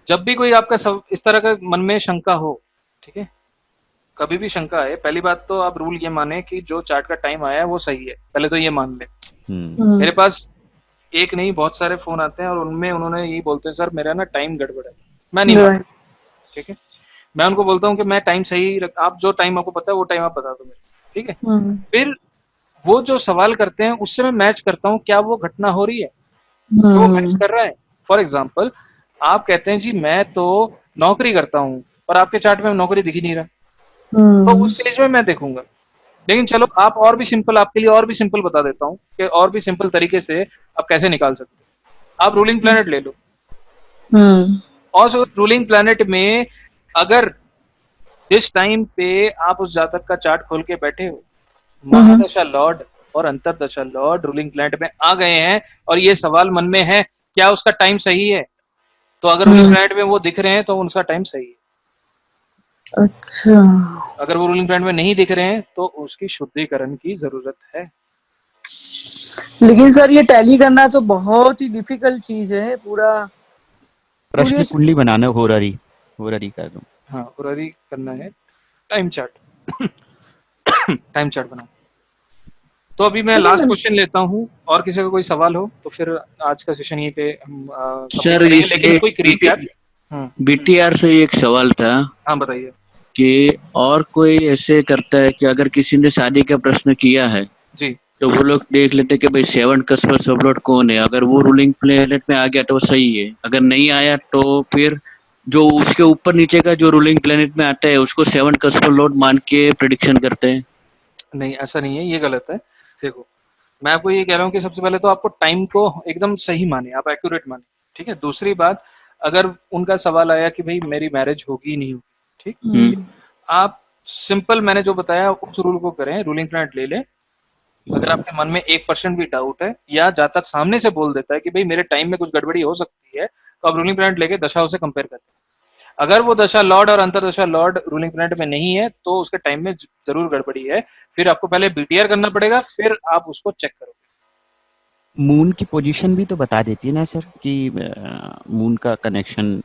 जब भी कोई आपका इस तरह का मन में शंका हो, ठीक है, कभी भी शंका है, पहली बात तो आप रूल ये माने कि जो चार्ट का टाइम आया है वो सही है, पहले तो ये मान ले। मेरे पास एक नहीं बहुत सारे फोन आते हैं और उनमें उन्होंने यही बोलते हैं सर मेरा ना टाइम गड़बड़ है, मैं नहीं मानता, ठीक है। मैं उनको बोलता हूँ कि मैं टाइम सही आप जो टाइम आपको पता है वो टाइम आप बता दो मेरे, ठीक है। फिर वो जो सवाल करते हैं उससे मैं मैच करता हूँ क्या वो घटना हो रही है, वो मैच कर रहा है। फॉर एग्जाम्पल आप कहते हैं जी मैं तो नौकरी करता हूँ और आपके चार्ट में नौकरी दिख ही नहीं रहा, तो उस स्टेज में मैं देखूंगा। लेकिन चलो आप और भी सिंपल, आपके लिए और भी सिंपल बता देता हूँ कि और भी सिंपल तरीके से आप कैसे निकाल सकते हो। आप रूलिंग प्लैनेट ले लो, और रूलिंग प्लैनेट में अगर जिस टाइम पे आप उस जातक का चार्ट खोल के बैठे हो, महादशा लॉर्ड और अंतरदशा लॉर्ड रूलिंग प्लैनेट में आ गए हैं और ये सवाल मन में है क्या उसका टाइम सही है, तो अगर रूलिंग प्लैनेट में वो दिख रहे हैं तो उनका टाइम सही है। अच्छा, अगर वो रूलिंग प्लैनेट में नहीं दिख रहे हैं तो उसकी शुद्धिकरण की जरूरत है। लेकिन सर ये टैली करना तो बहुत ही डिफिकल्ट चीज है, पूरा प्रश्न कुंडली बनाना, होरारी कर दो। हाँ, होरारी करना है, टाइम चार्ट टाइम चार्ट बनाओ। तो अभी मैं लास्ट क्वेश्चन लेता हूँ, और किसी का कोई सवाल हो तो फिर आज का सेशन यहीं पे हम सर लेकिन कोई बीटीआर से एक सवाल था। हाँ बताइए। कि और कोई ऐसे करता है कि अगर किसी ने शादी का प्रश्न किया है जी, तो वो लोग देख लेते कि भाई 7 कस्पर सबलॉर्ड कौन है, अगर वो रूलिंग प्लैनेट में आ गया तो वो सही है, अगर नहीं आया तो फिर जो उसके ऊपर नीचे का जो रूलिंग प्लैनेट में आता है उसको 7 कस्पर लॉर्ड मान के प्रेडिक्शन करते हैं। नहीं ऐसा नहीं है, ये गलत है। देखो मैं आपको ये कह रहा हूँ कि सबसे पहले तो आपको टाइम को एकदम सही माने, आप एक्यूरेट माने, ठीक है। दूसरी बात, अगर उनका सवाल आया कि भाई मेरी मैरिज होगी नहीं होगी, ठीक, आप सिंपल मैंने जो बताया उस रूल को करें, रूलिंग प्लैनेट ले लें। अगर आपके मन में 1% भी डाउट है या जातक सामने से बोल देता है कि भाई मेरे टाइम में कुछ गड़बड़ी हो सकती है, तो आप रूलिंग प्लैनेट लेके दशाओं से कंपेयर करते हैं। अगर वो दशा लॉर्ड और अंतरदशा लॉर्ड रूलिंग प्लैनेट में नहीं है तो उसके टाइम में जरूर गड़बड़ी है। फिर आपको पहले बीटीआर करना पड़ेगा, फिर आप उसको चेक करोगे। मून की पोजीशन भी तो बता देती है ना सर कि मून का connection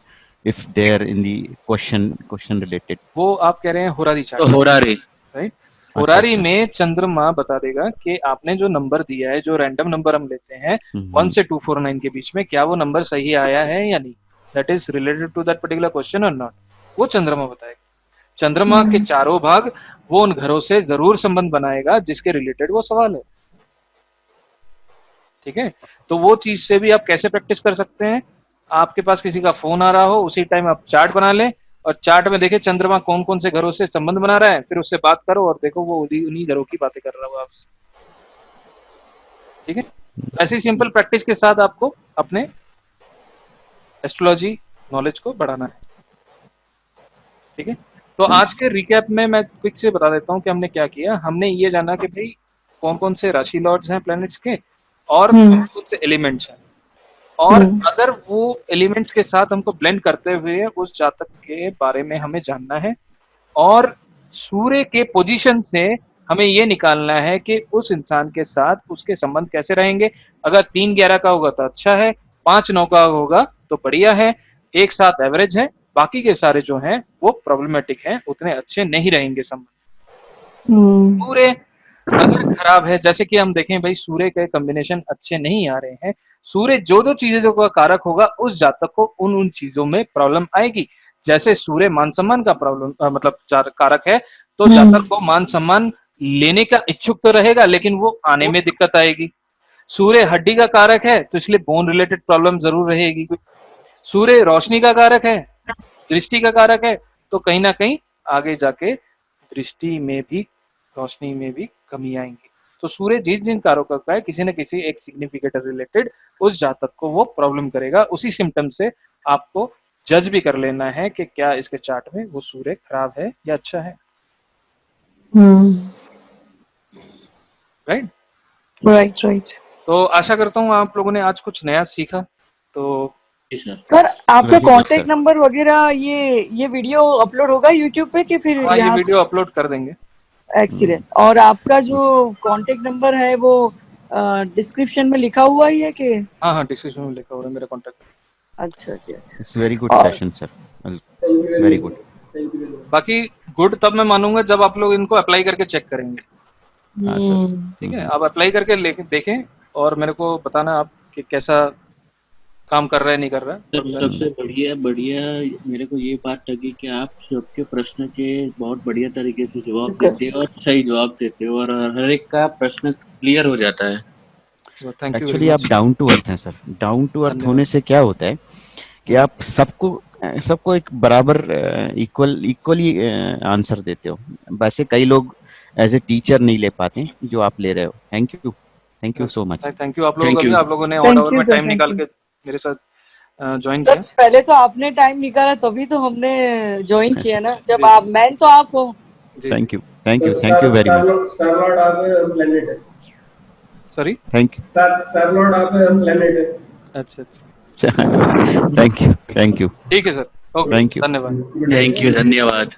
if there in the question related. वो आप कह रहे हैं होरारी चार्ट, तो होरारी, राइट। होरारी में चंद्रमा बता देगा कि आपने जो नंबर दिया है, जो रैंडम नंबर हम लेते हैं 1 से 249 के बीच में, क्या वो नंबर सही आया है या नहीं, that is related to that particular question और नॉट, वो चंद्रमा बताएगा। चंद्रमा के चारों भाग वो उन घरों से जरूर संबंध बनाएगा जिसके रिलेटेड वो सवाल है, ठीक है। तो वो चीज से भी आप कैसे प्रैक्टिस कर सकते हैं, आपके पास किसी का फोन आ रहा हो उसी टाइम आप चार्ट बना लें और चार्ट में देखें चंद्रमा कौन कौन से घरों से संबंध बना रहा है, फिर उससे बात करो और देखो वो उन्हीं घरों की बातें कर रहा हो आपसे, ठीक है। ऐसी सिंपल प्रैक्टिस के साथ आपको अपने एस्ट्रोलॉजी नॉलेज को बढ़ाना है। ठीक है, तो आज के रिकैप में मैं क्विक से बता देता हूँ कि हमने क्या किया। हमने ये जाना कि भाई कौन कौन से राशि लॉर्ड्स हैं प्लैनेट्स के और कौन कौन से एलिमेंट्स हैं, और अगर वो एलिमेंट्स के साथ हमको ब्लेंड करते हुए उस जातक के बारे में हमें जानना है, और सूर्य के पोजीशन से हमें ये निकालना है कि उस इंसान के साथ उसके संबंध कैसे रहेंगे। अगर 3-11 का होगा तो अच्छा है, 5-9 का होगा तो बढ़िया है, 1-7 एवरेज है, बाकी के सारे जो हैं वो प्रॉब्लमेटिक हैं, उतने अच्छे नहीं रहेंगे संबंध। सूर्य अगर खराब है, जैसे कि हम देखें भाई सूर्य के कॉम्बिनेशन अच्छे नहीं आ रहे हैं, सूर्य जो जो चीजों का कारक होगा उस जातक को उन उन चीजों में प्रॉब्लम आएगी। जैसे सूर्य मान सम्मान का प्रॉब्लम मतलब कारक है, तो जातक को मान सम्मान लेने का इच्छुक तो रहेगा लेकिन वो आने में दिक्कत आएगी। सूर्य हड्डी का कारक है तो इसलिए बोन रिलेटेड प्रॉब्लम जरूर रहेगी। सूर्य रोशनी का कारक है, दृष्टि का कारक है, तो कहीं ना कहीं आगे जाके दृष्टि में भी रोशनी में भी कमी आएंगी। तो सूर्य जिन जिन कारकों का है किसी न किसी एक सिग्निफिकेटर रिलेटेड उस जातक को वो प्रॉब्लम करेगा। उसी सिम्टम से आपको जज भी कर लेना है कि क्या इसके चार्ट में वो सूर्य खराब है या अच्छा है। Right right. तो आशा करता हूँ आप लोगों ने आज कुछ नया सीखा। तो सर आपका कांटेक्ट नंबर वगैरह ये वीडियो अपलोड होगा यूट्यूब पे कि फिर ये वीडियो अपलोड कर देंगे। एक्सीलेंट। और आपका जो कांटेक्ट नंबर है वो डिस्क्रिप्शन में लिखा हुआ ही है कि? हाँ डिस्क्रिप्शन में लिखा हुआ है मेरा कांटेक्ट। अच्छा जी, अच्छा। It's very good session sir, very good. बाकी गुड तब मैं मानूंगा जब आप लोग इनको अप्लाई करके चेक करेंगे। हाँ सर, ठीक है, आप अप्लाई करके देखें और मेरे को बताना आप कि कैसा काम कर रहा है नहीं कर रहा है। सबसे बढ़िया मेरे को ये बात लगी कि आप सबके प्रश्न के बहुत बढ़िया तरीके से जवाब देते हो और सही जवाब देते हो और हर एक का प्रश्न क्लियर हो जाता है। एक्चुअली आप डाउन टू अर्थ हैं सर। डाउन टू अर्थ होने से क्या होता है कि आप सबको एक बराबर इक्वली आंसर देते हो। वैसे कई लोग एज ए टीचर नहीं ले पाते जो आप ले रहे हो। Thank you so much. Thank you आप लोगों ने ऑर्डर में टाइम निकाल के मेरे साथ ज्वाइन किया। पहले तो आपने टाइम निकाला तभी तो हमने ज्वाइन किया ना, जब आप मैन तो आप हो। Thank you very much. Star Lord आप है, हम प्लेनेट है। Sorry, thank you. स्टारलॉर्ड आप है, हम प्लेनेट है। अच्छा थैंक यू। ठीक है सर, ओके, थैंक यू, धन्यवाद। थैंक यू, धन्यवाद।